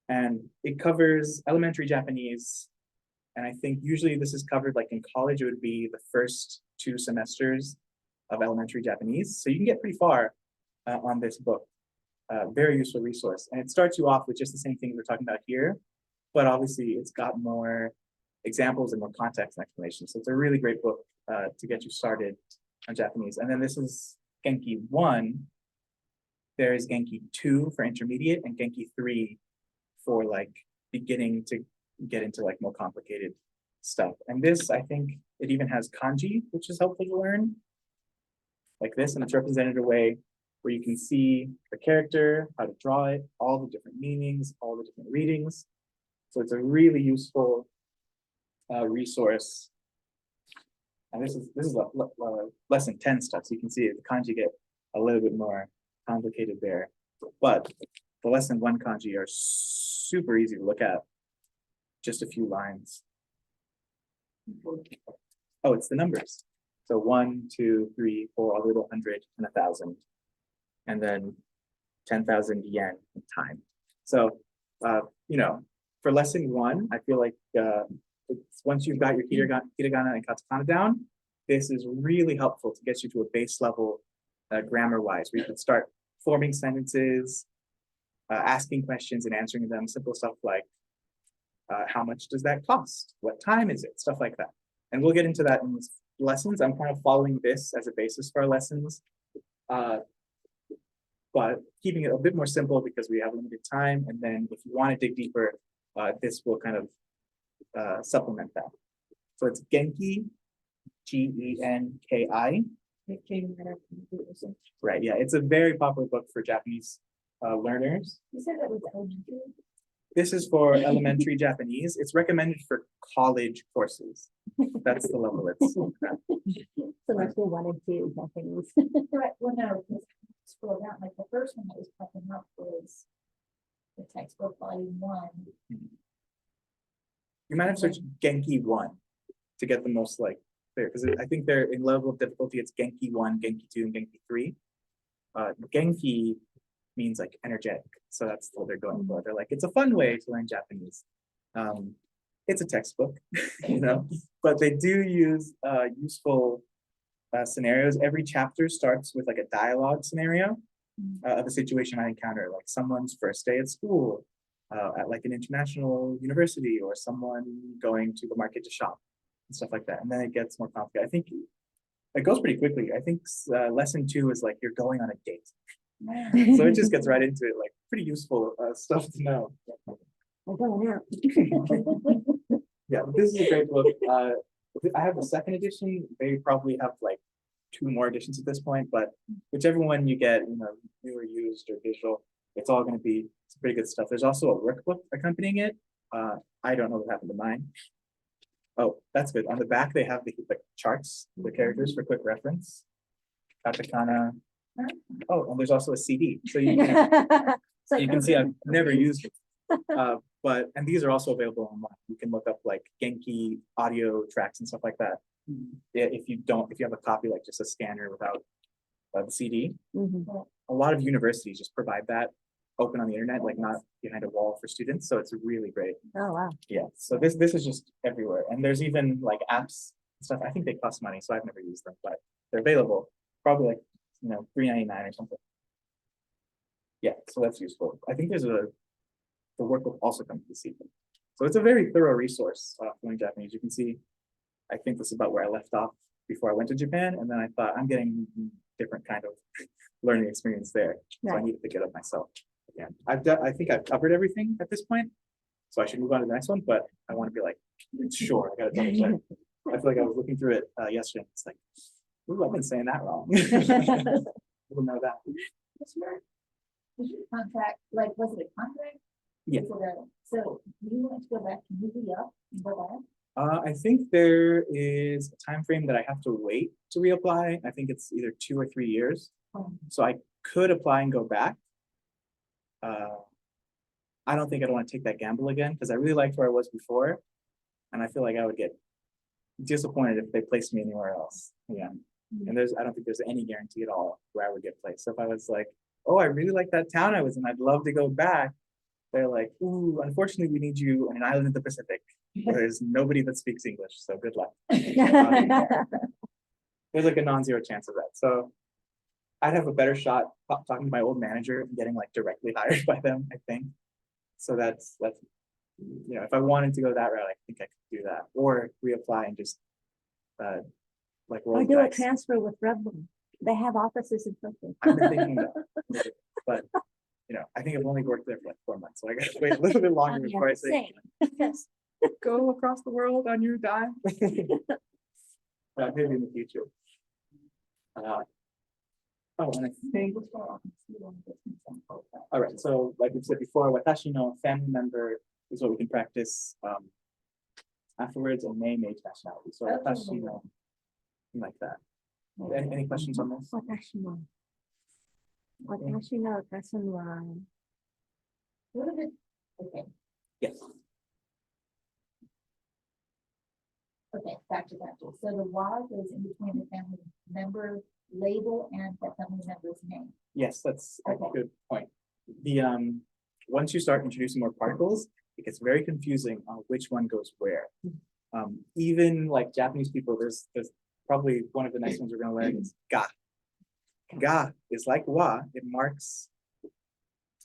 And it covers elementary Japanese, and I think usually this is covered like in college, it would be the first 2 semesters of elementary Japanese. So you can get pretty far on this book. Very useful resource. And it starts you off with just the same things we're talking about here, but obviously it's got more examples and more context and explanation. So it's a really great book to get you started on Japanese. And then this is Genki 1. There is Genki 2 for intermediate and Genki 3 for like beginning to get into like more complicated stuff. And this, I think it even has kanji, which is helpful to learn like this. And it's represented a way where you can see the character, how to draw it, all the different meanings, all the different readings. So it's a really useful resource. And this is lesson 10 stuff. So you can see the kanji get a little bit more complicated there. But the lesson 1 kanji are super easy to look at. Just a few lines. Oh, it's the numbers. So 1, 2, 3, 4, all the way to 100 and 1,000. And then 10,000 yen in time. So, for lesson 1, I feel like once you've got your hiragana and katakana down, this is really helpful to get you to a base level grammar-wise, where you can start forming sentences, asking questions and answering them, simple stuff like, how much does that cost? What time is it? Stuff like that. And we'll get into that in these lessons. I'm kind of following this as a basis for our lessons, but keeping it a bit more simple because we have limited time. And then if you want to dig deeper, this will kind of supplement that. So it's Genki, Genki. It came right after the Buddhism. Right, yeah, it's a very popular book for Japanese learners. You said that was elementary? This is for elementary Japanese. It's recommended for college courses. That's the level it's at. Semester 1 and 2, Japanese. Right, well, no, because scroll down, like the first one that was popping up was the textbook volume 1. You might have searched Genki 1 to get the most like clear, because I think they're in level of difficulty, it's Genki 1, Genki 2, and Genki 3. Genki means like energetic. So that's what they're going for. They're like, it's a fun way to learn Japanese. It's a textbook, but they do use useful scenarios. Every chapter starts with like a dialogue scenario of a situation I encounter, like someone's first day at school, at like an international university, or someone going to the market to shop and stuff like that. And then it gets more complicated. I think it goes pretty quickly. I think lesson 2 is like you're going on a date. So it just gets right into it, like pretty useful stuff to know. I'm going out. Yeah, this is a great book. I have the 2nd edition. They probably have like 2 more editions at this point, but whichever one you get, new or used or visual, it's all going to be pretty good stuff. There's also a workbook accompanying it I don't know what happened to mine. Oh, that's good. On the back, they have the charts, the characters for quick reference. Katakana. Oh, and there's also a CD. So you can, So you can see I've never used it. And these are also available online. You can look up like Genki audio tracks and stuff like that. If you have a copy, like just a scanner without the CD. Mhm. A lot of universities just provide that open on the internet, like not behind a wall for students. So it's really great. Oh, wow. Yeah. So this is just everywhere. And there's even like apps and stuff. I think they cost money, so I've never used them, but they're available. Probably like, $3.99 or something. Yeah, so that's useful. I think the workbook also comes with the CD. So it's a very thorough resource for learning Japanese. You can see, I think this is about where I left off before I went to Japan. And then I thought I'm getting different kind of learning experience there. So I Right. need to pick it up myself. Yeah, I think I've covered everything at this point. So I should move on to the next one, but I want to be like, sure, I gotta double check. I feel like I was looking through it yesterday. It's like, ooh, I've been saying that wrong. We'll know that. Is your contract, like, was it a contract? Yeah. So you want to go back, can you re-up and go I think there is a time frame that I have to wait to reapply. I think it's either 2 or 3 years. back? So I could apply and go back. I don't think I'd want to take that gamble again because I really liked where I was before. And I feel like I would get disappointed if they placed me anywhere else. Yeah. And I don't think there's any guarantee at all where I would get placed. So if I was like, oh, I really like that town I was in, I'd love to go back. They're like, ooh, unfortunately, we need you on an island in the Pacific. Where there's nobody that speaks English. So good luck. There's like a non-zero chance of that. So I'd have a better shot talking to my old manager and getting like directly hired by them, I think. So that's if I wanted to go that route, I think I could do that, or reapply and just like roll Or the do a dice. transfer with Red Bull. They have offices in Tokyo. I've been thinking that, but I think I've only worked there for like 4 months, so I gotta wait a little bit longer Yeah, before I say Yes. go across the world on your dime. Maybe in the future. And I think, all right, so like we said before, watashi no family member is what we can practice afterwards, and name, age, nationality. So watashi no, something like that. Any questions on this? 私の。私の私は。 What is it? Okay, Yes. okay, gotcha. So the Y goes in between the family member label and the family member's name. Yes, that's a Okay. good point. Once you start introducing more particles, it gets very confusing on which one goes where. Even like Japanese people, there's probably one of the next ones we're gonna learn is ga. Ga is like wa, it marks,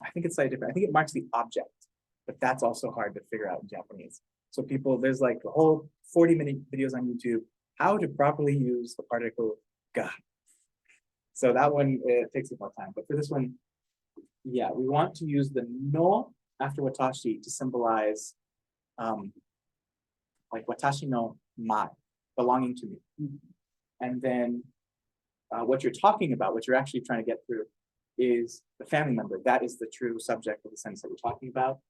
I think it's slightly different. I think it marks the object, but that's also hard to figure out in Japanese. So there's like a whole 40-minute videos on YouTube, how to properly use the particle ga. So that one, it takes a more time, but for this one, yeah, we want to use the no after watashi to symbolize like watashi no mai, belonging to me. And then what you're talking about, what you're actually trying to get through is the family member. That is the true subject of the sentence that we're talking about.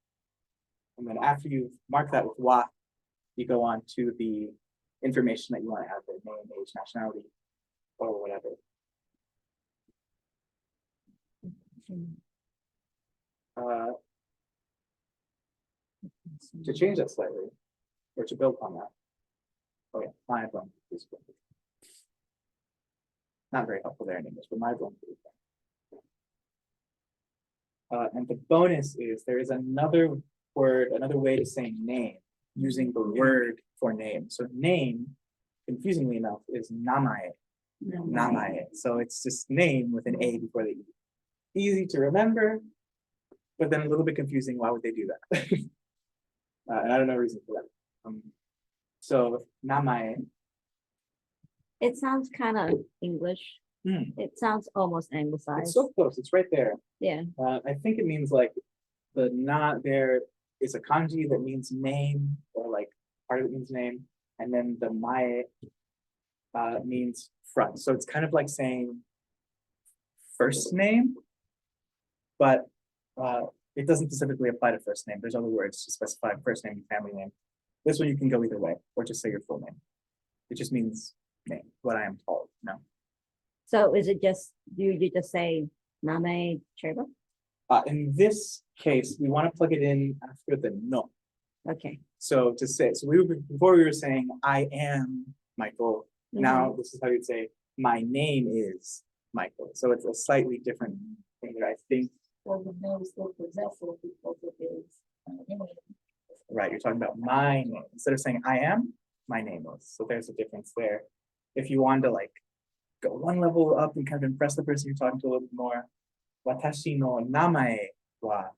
And then after you mark that with wa, you go on to the information that you want to have, the name, age, nationality, or whatever. To change that slightly, or to build on that. Oh yeah, my blank is not very helpful there in English, but my blank is and the bonus is there is another word, another way to say name using the word for name. So name, confusingly enough, is namae. Namae. So it's just name with an A before the E. Easy to remember, but then a little bit confusing. Why would they do that? And I don't know reason for that. So namae. It sounds kind of English. It sounds almost It's anglicized. so close. It's right there. Yeah. I think it means like the not there is a kanji that means name, or like part of it means name, and then the mae means front. So it's kind of like saying first name, but it doesn't specifically apply to first name. There's other words to specify first name and family name. This one you can go either way, or just say your full name. It just means name, what I am called. No. So is it just, do you just say name Cherba? In this case, we want to plug it in after the no. Okay. So to say, so before we were saying I am Michael. Now this is how you'd say my name is Michael. So it's a slightly different thing that I think. Well, the name is still possessive because it is. Name. Right, you're talking about my name instead of saying I am. My name is. So there's a difference there. If you want to like go one level up and kind of impress the person you're talking to a little bit more, watashi no namae wa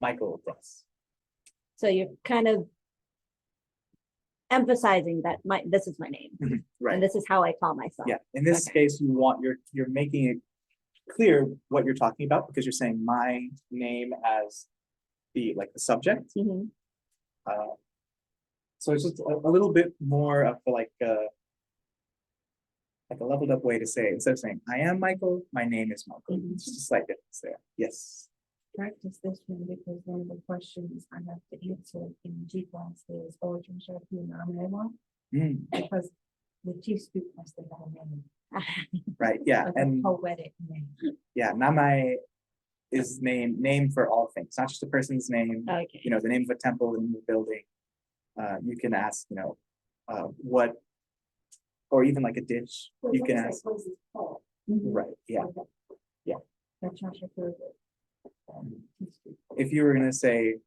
Michael desu. So you're kind of emphasizing that this is my name. Right. And this is how I call myself. Yeah. In this case, you're making it clear what you're talking about because you're saying my name as the subject. Mhm. So it's just a little bit more of like a leveled up way to say it. Instead of saying I am Michael, my name is Michael. It's just a slight difference there. Yes. Practice this one because one of the questions I have to answer in G class is origin because the chief student has to have a name. Right. Yeah. Like And a poetic name. yeah, namae is name for all things, not just a person's name. Okay. You know, the name of a temple, the name of a building. You can ask, what, or even like a dish. You can ask. Right. Yeah. Yeah. That's not your favorite. If you were gonna say,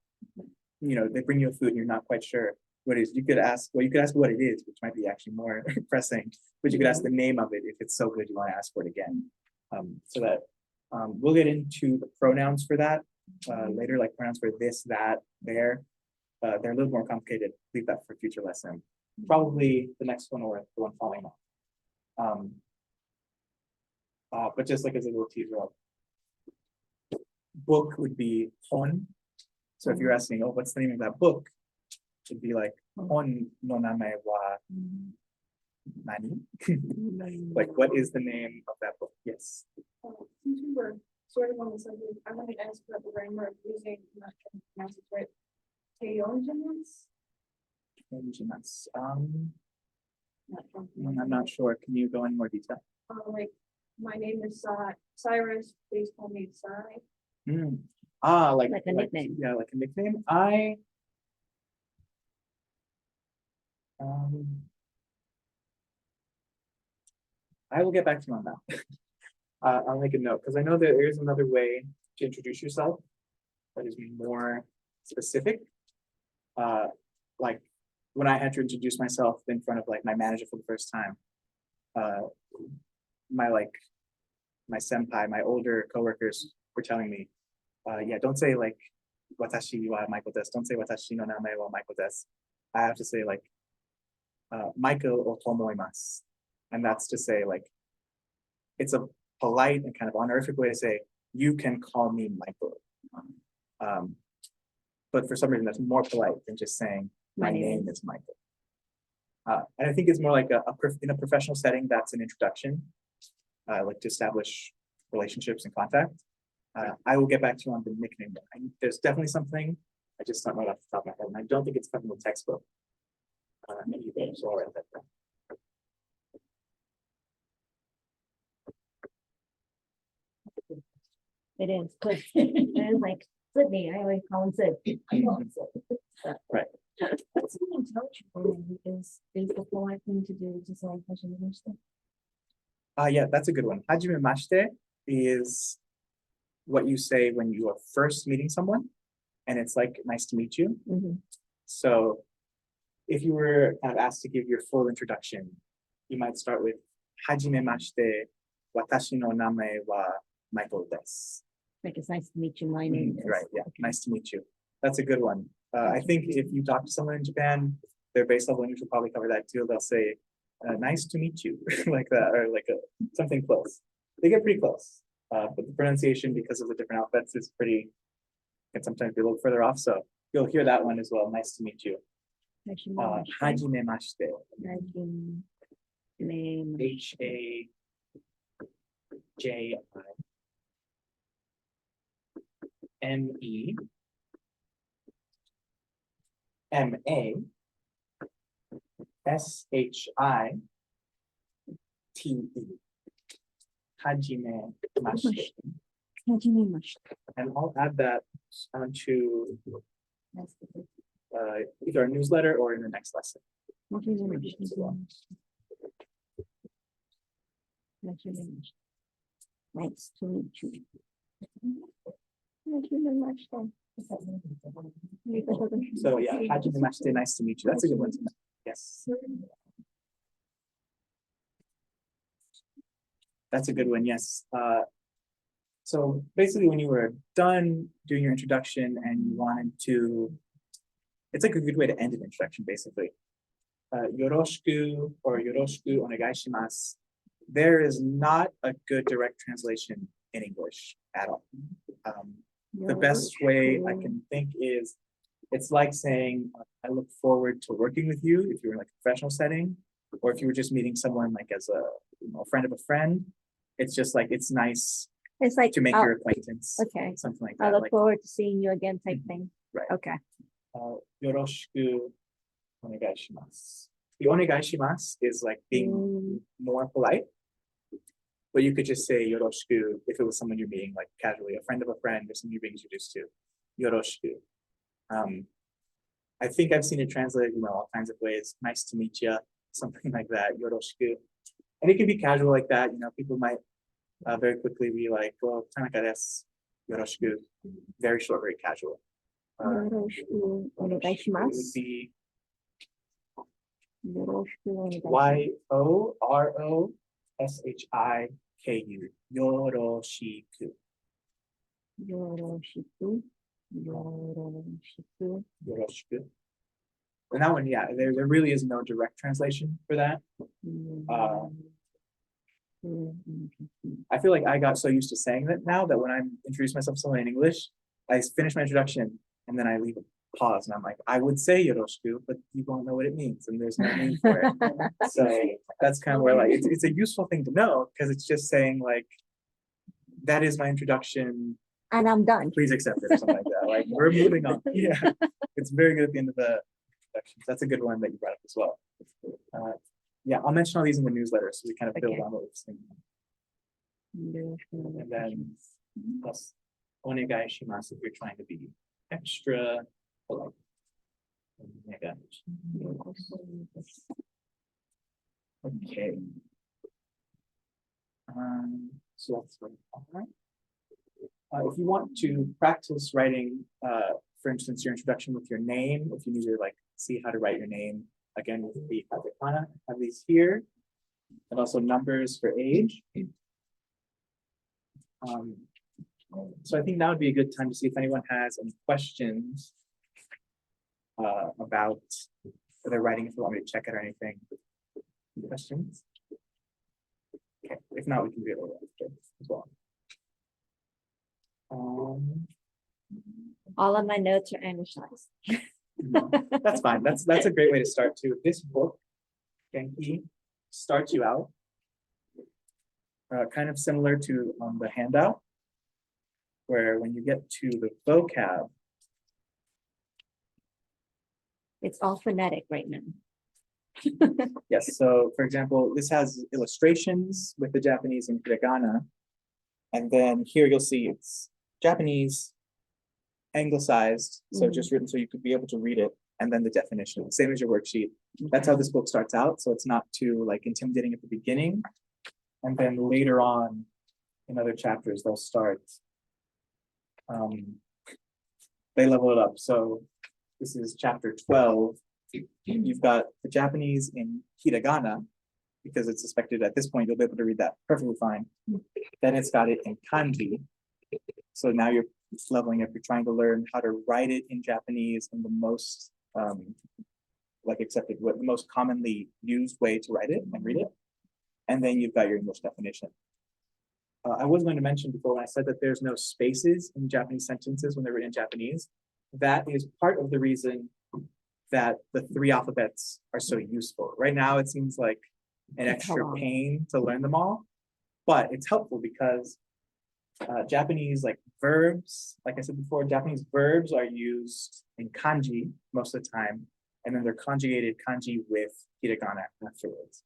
they bring you a food and you're not quite sure what it is, you could ask what it is, which might be actually more pressing, but you could ask the name of it if it's so good you want to ask for it again. So that we'll get into the pronouns for that later, like pronouns for this, that, there. They're a little more complicated. Leave that for future lesson. Probably the next one or the one following up. But just like as a little teaser, book would be hon. So if you're asking, oh, what's the name of that book? It'd be like hon no namae wa nani? Like, what is the name of that book? Yes. Since we were sort of on the subject, I wanted to ask about the grammar of using, I'm not trying to pronounce it right, teongenes? I'm not sure. Can you go in more detail? Like, my name is Cyrus, please call me Cy. Like a nickname. Yeah, like a nickname. I will get back to you on that. I'll make a note because I know that there is another way to introduce yourself that is more specific. Like when I had to introduce myself in front of like my manager for the first time, my senpai, my older coworkers were telling me, yeah, don't say like watashi wa Michael desu. Don't say watashi no namae wa Michael desu. I have to say like Michael o tomoimasu. And that's to say like it's a polite and kind of honorific way to say you can call me Michael. But for some reason that's more polite than just saying my name is Michael. And I think it's more like in a professional setting, that's an introduction, like to establish relationships and contact. I will get back to you on the nickname. There's definitely something, I just don't know it off the top of my head, and I don't think it's from the textbook. Either, so I'll write that down. It is, because it is like Sydney, I always call him Sid. Right. What's an intelligent is the polite thing to do to say hajimemashite? Yeah, that's a good one. Hajimemashite is what you say when you are first meeting someone, and it's like nice to meet you. So if you were kind of asked to give your full introduction, you might start with hajimemashite, watashi no namae wa Michael desu. Like, it's nice to meet you, my name is. Right, yeah, nice to meet you. That's a good one. I think if you talk to someone in Japan, their base level English will probably cover that too. They'll say, nice to meet you, like that, or like something close. They get pretty close, but the pronunciation, because of the different alphabets, is pretty, can sometimes be a little further off. So you'll hear that one as well. Nice to meet you. Hajimemashite. H-A-J-I. M-E, M-A, S-H-I-T-E. Hajime mashite. And I'll add that onto either our newsletter or in the next lesson. Nice to meet you. So yeah, hajime mashite, nice to meet you. That's a good one to know. Yes. That's a good one, yes. So basically when you were done doing your introduction and you wanted to, it's like a good way to end an introduction, basically. Yoroshiku or yoroshiku onegai shimasu. There is not a good direct translation in English at all. The best way I can think is, it's like saying, I look forward to working with you if you're in like a professional setting, or if you were just meeting someone like as a, a friend of a friend. It's just like, it's nice It's like, to make your acquaintance. okay. Something like I that. look Like, forward to seeing you again type thing. right. Okay. Yoroshiku onegai shimasu. The onegai shimasu is like being more polite. But you could just say yoroshiku if it was someone you're meeting like casually, a friend of a friend or someone you're being introduced to. Yoroshiku. I think I've seen it translated, all kinds of ways. Nice to meet you, something like that. Yoroshiku. And it can be casual like that. People might very quickly be like, well, tanaka desu, yoroshiku. Very short, very casual. Yoroshiku onegaishimasu. Would be Yoroshiku onegaishimasu. Yoroshiku. Yoroshiku. Yoroshiku. Yoroshiku. Yoroshiku. And that one, yeah, there really is no direct translation for that. I feel like I got so used to saying that now that when I'm introducing myself to someone in English, I finish my introduction and then I leave a pause and I'm like, I would say yoroshiku, but you won't know what it means and there's no name for it. So that's kind of where like it's a useful thing to know because it's just saying like, that is my introduction. And I'm done. Please accept it or something like that. Like we're moving on. Yeah, it's very good at the end of the introduction. That's a good one that you brought up as well. Yeah, I'll mention all these in the newsletter so we kind of build on what we've seen. And then plus onegai shimasu if you're trying to be extra polite. Okay. So that's all right. If you want to practice writing, for instance, your introduction with your name, if you need to like see how to write your name, again with the katakana, I have these here, and also numbers for age. So I think now would be a good time to see if anyone has any questions about their writing, if you want me to check it or anything. Any questions? Okay, if not, we can do it after as well. All of my notes are anglicized. That's fine. That's a great way to start too. This book, Genki, starts you out kind of similar to the handout, where when you get to the vocab, It's all phonetic right now. yes. So for example, this has illustrations with the Japanese in hiragana, and then here you'll see it's Japanese, anglicized, so just written so you could be able to read it, and then the definition, same as your worksheet. That's how this book starts out, so it's not too like intimidating at the beginning, and then later on in other chapters they'll start they level it up. So this is chapter 12. You've got the Japanese in hiragana because it's suspected at this point you'll be able to read that perfectly fine. Then it's got it in kanji, so now you're leveling up. You're trying to learn how to write it in Japanese in the most like accepted, what the most commonly used way to write it and read it. And then you've got your English definition. I was going to mention before when I said that there's no spaces in Japanese sentences when they're written in Japanese. That is part of the reason that the 3 alphabets are so useful. Right now, it seems like an extra pain to learn them all, but it's helpful because Japanese like verbs, like I said before, Japanese verbs are used in kanji most of the time, and then they're conjugated kanji with hiragana afterwards.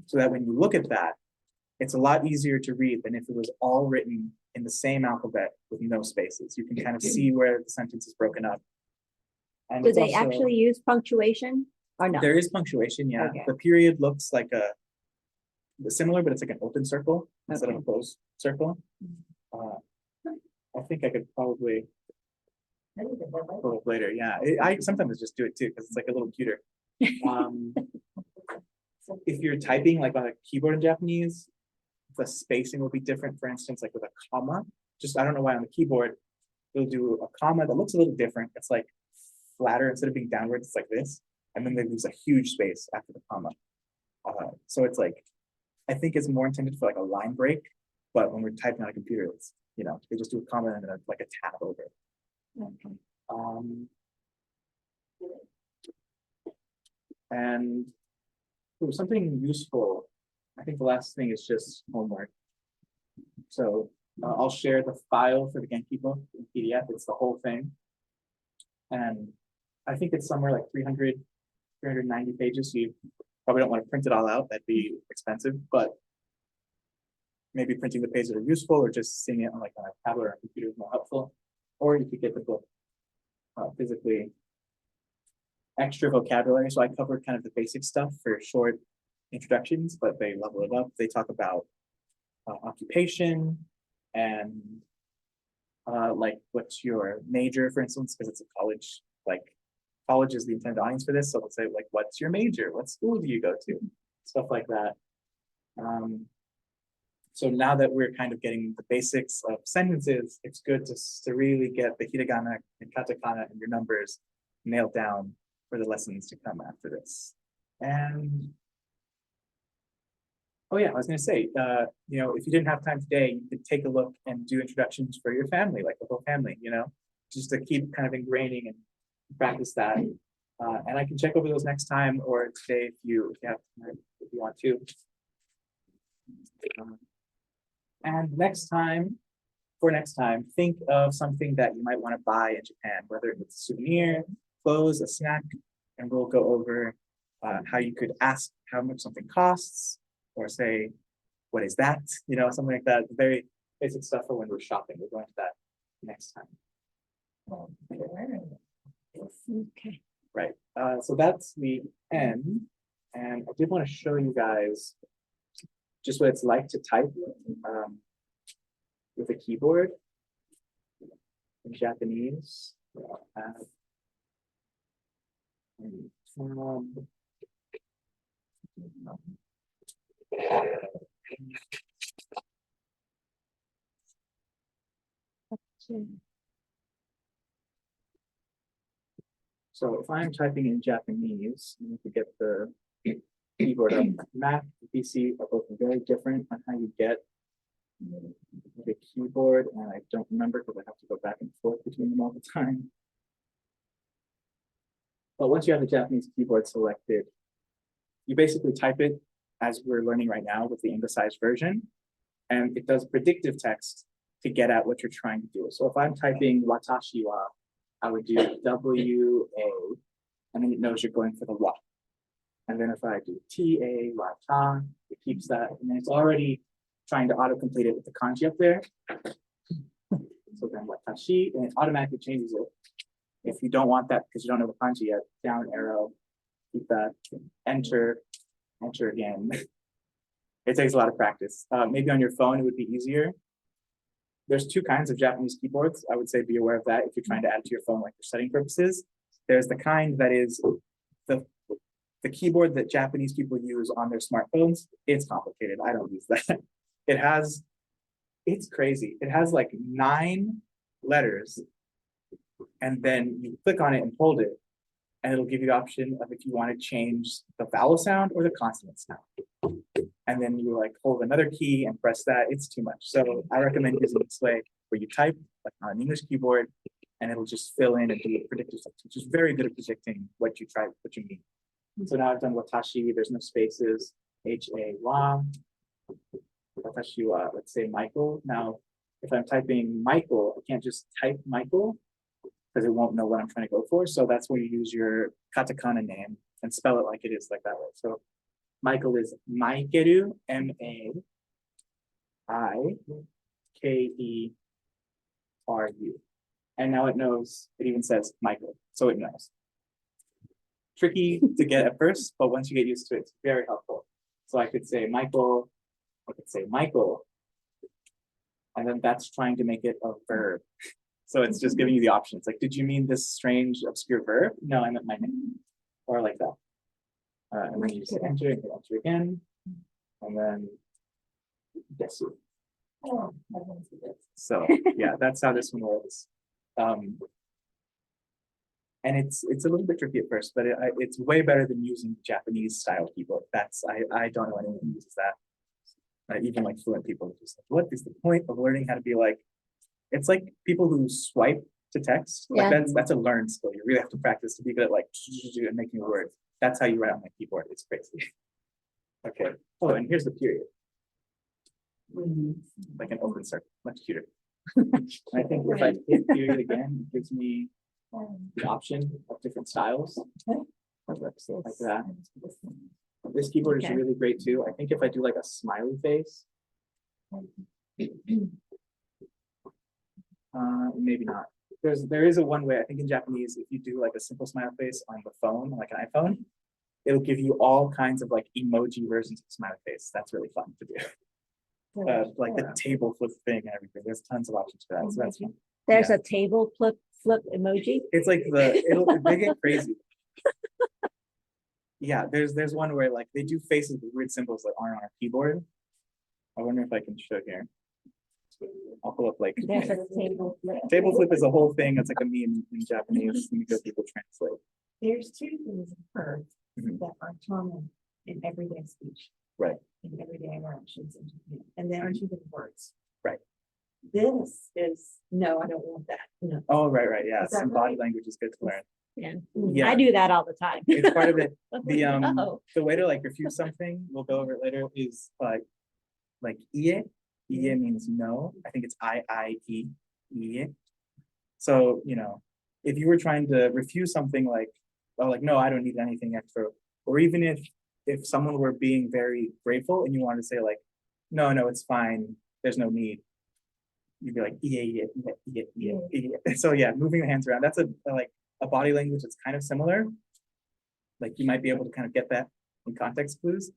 So that when you look at that, it's a lot easier to read than if it was all written in the same alphabet with no spaces. You can kind of see where the sentence is broken up. And Do it's they also- actually use punctuation or no? There is punctuation, yeah. Okay. The period looks like similar, but it's like an open circle instead of a closed circle. I think I could probably pull it later. Yeah, I sometimes just do it too because it's like a little cuter. If you're typing like on a keyboard in Japanese, the spacing will be different. For instance, like with a comma, just I don't know why on the keyboard they'll do a comma that looks a little different. It's like flatter instead of being downwards. It's like this, and then they lose a huge space after the comma. So it's like I think it's more intended for like a line break, but when we're typing on a computer, it's they just do a comma and then like a tab over it. Okay. And something useful. I think the last thing is just homework. So I'll share the file for the Genki book in PDF. It's the whole thing. And I think it's somewhere like 390 pages. So you probably don't want to print it all out. That'd be expensive, but maybe printing the pages that are useful or just seeing it on like on a tablet or a computer is more helpful. Or you could get the book physically. Extra vocabulary. So I covered kind of the basic stuff for short introductions, but they level it up. They talk about occupation and like what's your major, for instance, because it's a college, like college is the intended audience for this. So let's say like, what's your major? What school do you go to? Stuff like that. So now that we're kind of getting the basics of sentences, it's good to really get the hiragana and katakana and your numbers nailed down for the lessons to come after this. And oh yeah, I was gonna say, if you didn't have time today, you could take a look and do introductions for your family, like the whole family, just to keep kind of ingraining and practice that. And I can check over those next time or today if you have time, if you want to. And next time, think of something that you might want to buy in Japan, whether it's a souvenir, clothes, a snack, and we'll go over how you could ask how much something costs, or say, what is that? Something like that. Very basic stuff for when we're shopping. We're going to that next time. Okay. Right. So that's the end. And I did want to show you guys just what it's like to type with a keyboard in Japanese. So if I'm typing in Japanese, you need to get the keyboard up. Mac and PC are both very different on how you get the keyboard, and I don't remember because I have to go back and forth between them all the time. But once you have the Japanese keyboard selected, you basically type it as we're learning right now with the anglicized version, and it does predictive text to get at what you're trying to do. So if I'm typing watashi wa, I would do W-A, and then it knows you're going for the wa. And then if I do T-A, wata, it keeps that, and then it's already trying to autocomplete it with the kanji up there. So then watashi, and it automatically changes it. If you don't want that because you don't know the kanji yet, down arrow, keep that, enter again. It takes a lot of practice. Maybe on your phone, it would be easier. There's two kinds of Japanese keyboards. I would say be aware of that if you're trying to add it to your phone, like for setting purposes. There's the kind that is the keyboard that Japanese people use on their smartphones. It's complicated. I don't use that. It's crazy. It has like 9 letters, and then you click on it and hold it, and it'll give you the option of if you want to change the vowel sound or the consonant sound. And then you like hold another key and press that. It's too much. So I recommend using this way where you type like on an English keyboard and it'll just fill in and do predictive stuff, which is very good at predicting what you mean. So now I've done watashi, there's no spaces, H-A, wa. Watashi wa, let's say Michael. Now if I'm typing Michael, I can't just type Michael because it won't know what I'm trying to go for. So that's where you use your katakana name and spell it like it is, like that way. So Michael is Maikeru, Maikeru. And now it knows, it even says Michael, so it knows. Tricky to get at first, but once you get used to it, it's very helpful. So I could say Michael, I could say Michael, and then that's trying to make it a verb. So it's just giving you the options. Like, did you mean this strange, obscure verb? No, I meant my name. Or like that. And then you just enter, and hit enter again. And then yes. Oh, I want to do this. So yeah, that's how this one works. And it's a little bit tricky at first, but it's way better than using Japanese style keyboard. That's I don't know anyone who uses that. Even like fluent people just like, what is the point of learning how to be like? It's like people who swipe to text. Like Yeah. that's a learned skill. You really have to practice to be good at like and making words. That's how you write on my keyboard. It's crazy. Okay. Oh, and here's the period. Like an open circle, much cuter. I think if I hit period again, it gives me the option of different styles. Like that. This keyboard is Okay. really great too. I think if I do like a smiley face, maybe not. There is a one way, I think in Japanese, if you do like a simple smile face on the phone, like an iPhone, it'll give you all kinds of like emoji versions of smiley face. That's really fun to do. Like the table flip thing and everything. There's tons of options for that. So that's fun. There's Yeah. a table flip emoji. It's like they get crazy. Yeah, there's one where like they do faces with weird symbols that aren't on our keyboard. I wonder if I can show here. I'll pull up like There's a table flip. table flip is a whole thing. It's like a meme in Japanese. Let me go Google Translate. There's two things I've heard Mhm. that are common in everyday speech. Right. In everyday interactions in Japan, and they aren't even words. Right. This is, no, I don't want that, no. Oh, right. Yeah, Is that some body right? language is good to learn. Yeah. Yeah. I do that all the time. It's part of it. The Oh. the way to like refuse something, we'll go over it later, is like ie. Ie means no. I think it's I-E. Ie. So, you know, if you were trying to refuse something like, oh, like, no, I don't need anything extra, or even if someone were being very grateful and you wanted to say like, no, it's fine, there's no need, you'd be like, yeah. So yeah, moving the hands around, that's a body language that's kind of similar. Like you might be able to kind of get that in context clues.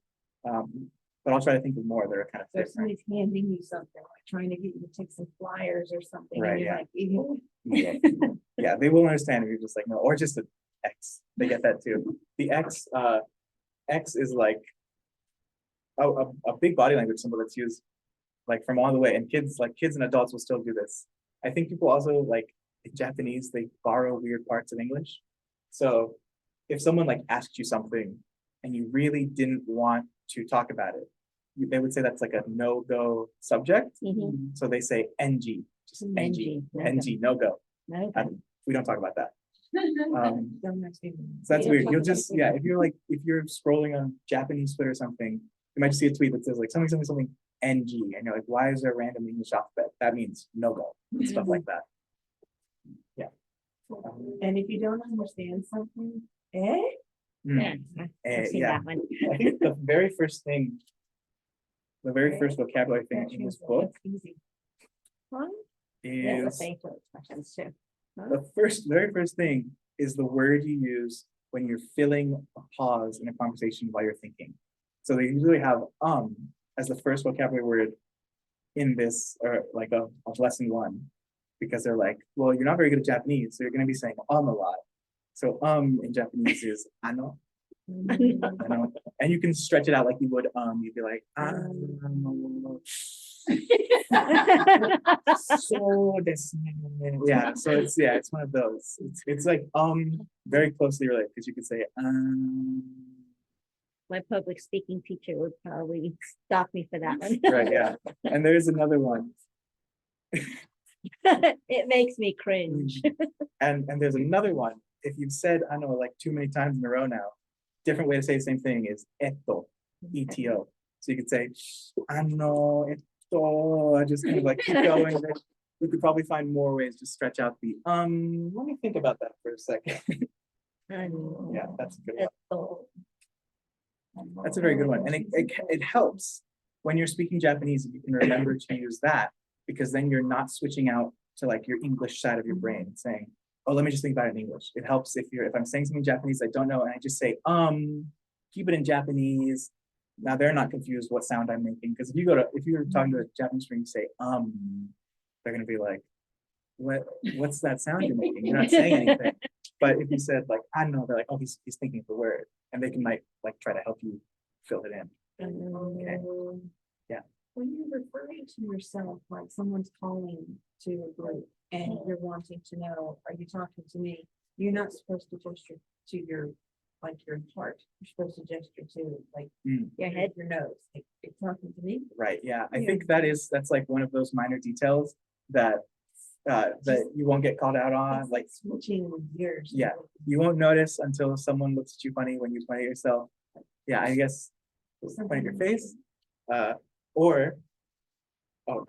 But I'll try to think of more that are kind of So if different. somebody's handing you something, like trying to get you to take some flyers or something, Right, and you're yeah. like, "Ew." Yeah. Yeah, they will understand if you're just like, no, or just an X. They get that too. The X is like a big body language symbol that's used like from all the way. And kids and adults will still do this. I think people also like in Japanese, they borrow weird parts of English. So if someone like asked you something and you really didn't want to talk about it, they would say that's like a no-go subject. Mhm. So they say NG, just NG, NG, NG, no go. Okay. We don't talk about that. Don't ask me. So that's You don't weird. talk You'll about just, yeah, if you're scrolling on Japanese Twitter or something, you might just see a tweet that says like something NG, and you're like, why is there a random English alphabet? That means no go, and stuff like that. Yeah. And if you don't understand something, Yeah, I've seen Yeah. that one. I think the very first vocabulary thing in this book That's easy. Huh? There's is a facial expressions too. the very first thing is the word you use when you're filling a pause in a conversation while you're thinking. So they usually have as the first vocabulary word in this, or like of lesson one, because they're like, well, you're not very good at Japanese, so you're going to be saying a lot. So in Japanese is ano, ano, and you can stretch it out like you would you'd be like so desu ne. Yeah, so it's one of those. It's like very closely related, because you could say My public speaking teacher would probably stop me for that one. right, yeah. And there's another one. It makes me cringe. And there's another one. If you've said I know like too many times in a row now, different way to say the same thing is eto, ETO. So you could say ano eto oh, just kind of like keep going. We could probably find more ways to stretch out the, let me think about that for a second. Yeah, that's a good one. That's a very good one. And it helps when you're speaking Japanese, if you can remember to use that, because then you're not switching out to like your English side of your brain and saying, oh, let me just think about it in English. It helps if I'm saying something Japanese I don't know, and I just say, keep it in Japanese. Now they're not confused what sound I'm making. Because if you're talking to a Japanese friend, you say, they're gonna be like, what's that sound you're making? You're not saying anything. But if you said like, I don't know, they're like, oh, he's thinking of the word. And they can like try to help you fill it in. Okay. Yeah. When you're referring to yourself, like someone's calling to a group and you're wanting to know, are you talking to me? You're not supposed to gesture to your heart. You're supposed to gesture to like Your head. your nose. Like, it's talking to me. Right. Yeah. I Yeah. think that's like one of those minor details that that you won't get called out on. It's Like switching gears. Yeah. you won't notice until someone looks at you funny when you point at yourself. Yeah, I guess point at your face. Or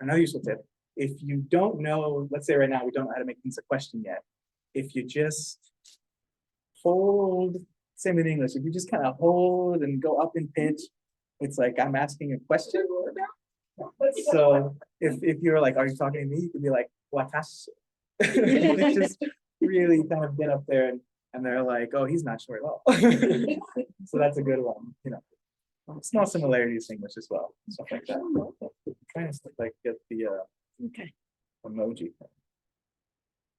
another useful tip. If you don't know, let's say right now we don't know how to make things a question yet. If you just hold, same in English, if you just kind of hold and go up in pitch, it's like I'm asking a question. So if you're like, are you talking to me? You could be like, watashi. Just really kind of get up there and they're like, oh, he's not sure at all. So that's a good one, you know. Small similarities in English as well, stuff like that. I'm trying to like get the Okay. emoji thing.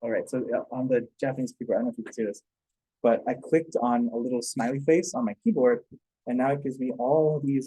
All right, so on the Japanese keyboard, I don't know if you can see this, but I clicked on a little smiley face on my keyboard, and now it gives me all these